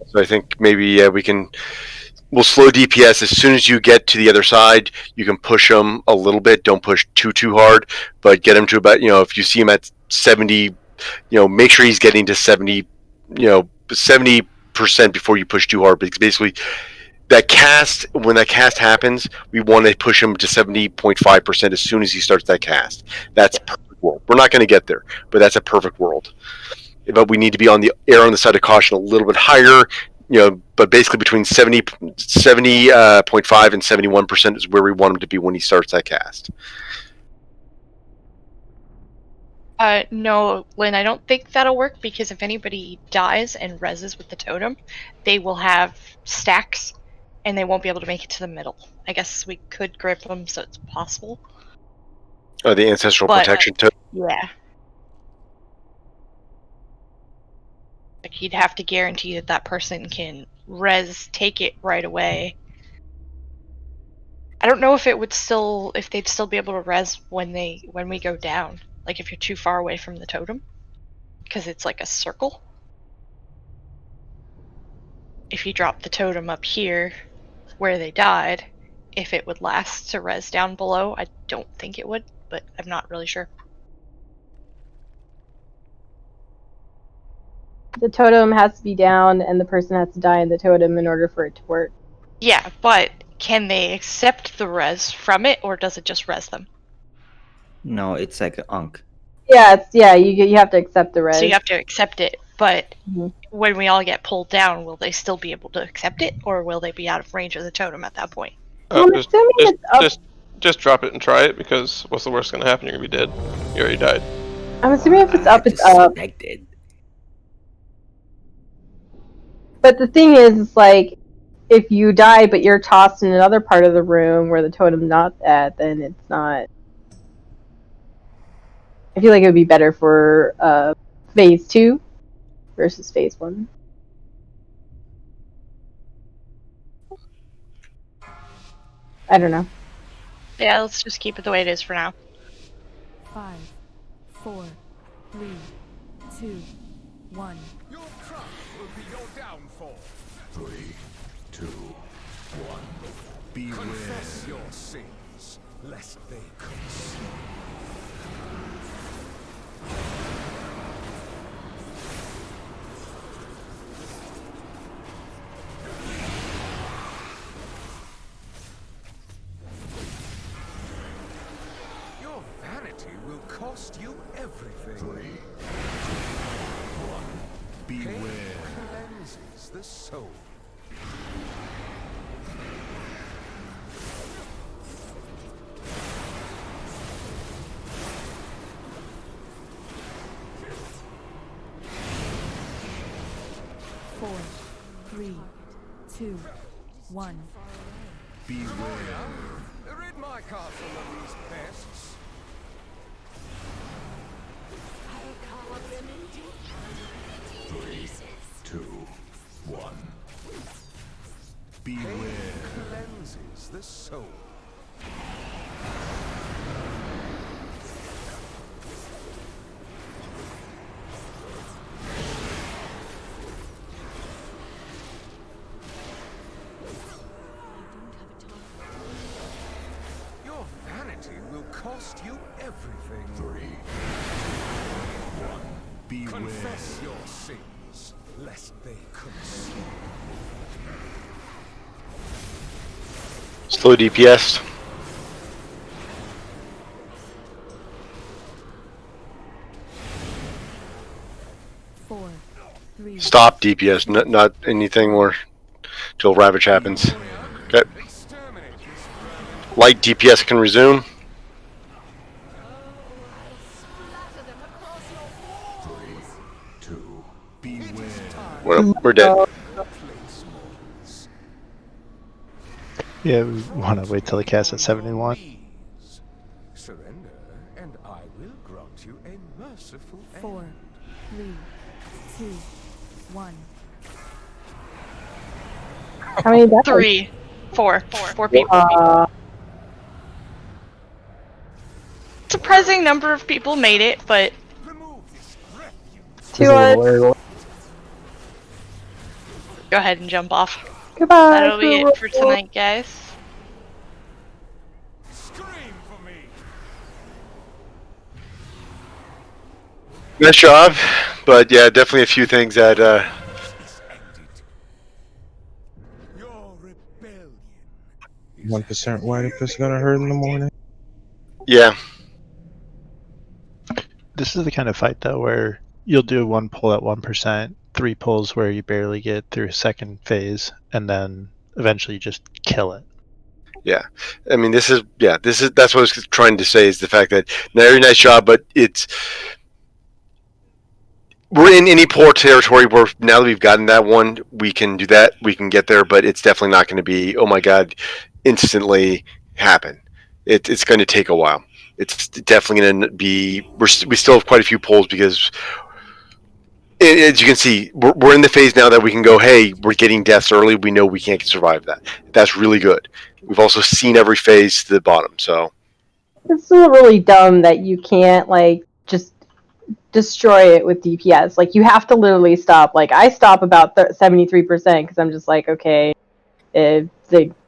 So I think maybe we'll slow DPS as soon as you get to the other side. You can push them a little bit. Don't push too hard, but get him to about, if you see him at 70, make sure he's getting to 70, 70% before you push too hard. Because basically, when that cast happens, we want to push him to 70.5% as soon as he starts that cast. That's a perfect world. We're not going to get there, but that's a perfect world. But we need to be on the side of caution a little bit higher, but basically between 70.5 and 71% is where we want him to be when he starts that cast. No, Lynn, I don't think that'll work, because if anybody dies and reses with the totem, they will have stacks, and they won't be able to make it to the middle. I guess we could grip them so it's possible. The ancestral protection totem? Yeah. Like, you'd have to guarantee that that person can take it right away. I don't know if they'd still be able to res when we go down. Like, if you're too far away from the totem, because it's like a circle. If you drop the totem up here, where they died, if it would last to res down below, I don't think it would, but I'm not really sure. The totem has to be down, and the person has to die in the totem in order for it to work. Yeah, but can they accept the res from it, or does it just res them? No, it's like an unk. Yeah, you have to accept the res. So you have to accept it, but when we all get pulled down, will they still be able to accept it, or will they be out of range of the totem at that point? Just drop it and try it, because what's the worst going to happen? You're going to be dead. You already died. I'm assuming if it's up, it's up. But the thing is, like, if you die but you're tossed in another part of the room where the totem's not at, then it's not... I feel like it would be better for phase 2 versus phase 1. I don't know. Yeah, let's just keep it the way it is for now. 5, 4, 3, 2, 1. Your trap will be your downfall. 3, 2, 1. Beware. Confess your sins, lest they consume. Your vanity will cost you everything. 3, 2, 1. Beware. Pain cleanses the soul. Four, 3, 2, 1. Beware. Rid my castle of these pests. 3, 2, 1. Beware. Pain cleanses the soul. Your vanity will cost you everything. 3, 1. Beware. Confess your sins, lest they consume. Slow DPS. Four, 3. Stop DPS, not anything more till Ravage happens. Okay. Light DPS can resume. 3, 2. Beware. We're dead. Yeah, we want to wait till the cast at 71. Surrender, and I will grant you a merciful 4, 3, 2, 1. How many died? 3, 4 people. Surprising number of people made it, but 200. go ahead and jump off. Goodbye. That'll be it for tonight, guys. Nice job, but yeah, definitely a few things that 1% white if it's gonna hurt in the morning. yeah. This is the kind of fight though where you'll do one pull at 1%, 3 pulls where you barely get through second phase, and then eventually just kill it. Yeah, I mean, that's what I was trying to say, is the fact that very nice job, but we're in any poor territory where now that we've gotten that one, we can do that, we can get there, but it's definitely not going to be, oh my god, instantly happen. It's going to take a while. It's definitely going to be, we still have quite a few pulls because, as you can see, we're in the phase now that we can go, hey, we're getting deaths early, we know we can't survive that. That's really good. We've also seen every phase to the bottom, so. It's still really dumb that you can't, like, just destroy it with DPS. Like, you have to literally stop. Like, I stop about 73% because I'm just like, okay, if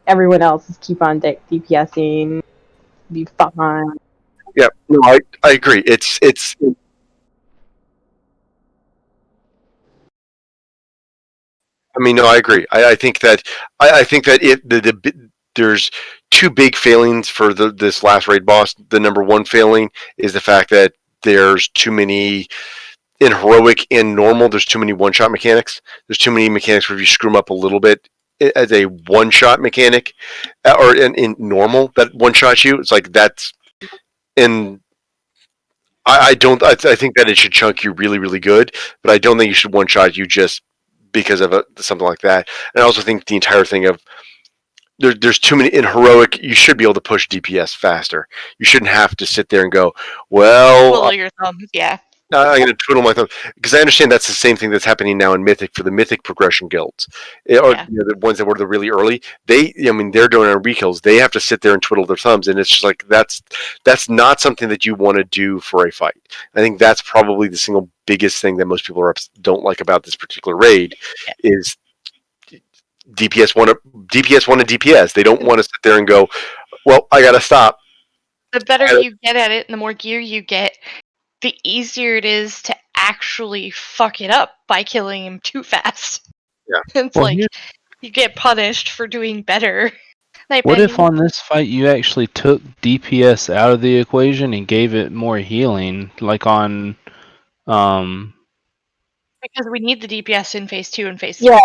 everyone else is keep on DPSing, be fine. Yeah, no, I agree. It's I mean, no, I agree. I think that there's two big failings for this last raid boss. The number one failing is the fact that there's too many in heroic and normal. There's too many one shot mechanics. There's too many mechanics where if you screw them up a little bit as a one shot mechanic, or in normal that one shot you. It's like that's in. I don't. I think that it should chunk you really, really good, but I don't think you should one shot you just because of something like that. And I also think the entire thing of there's too many in heroic. You should be able to push DPS faster. You shouldn't have to sit there and go, well, Twiddle your thumbs, yeah. I'm going to twiddle my thumb, because I understand that's the same thing that's happening now in Mythic for the Mythic progression guilds, or the ones that were the really early. They're doing on rekills. They have to sit there and twiddle their thumbs, and it's just like that's not something that you want to do for a fight. I think that's probably the single biggest thing that most people don't like about this particular raid is DPS want to DPS. They don't want to sit there and go, well, I got to stop. The better you get at it and the more gear you get, the easier it is to actually fuck it up by killing him too fast. Yeah. It's like you get punished for doing better. What if on this fight you actually took DPS out of the equation and gave it more healing, like on because we need the DPS in phase 2 and phase 3. Yeah,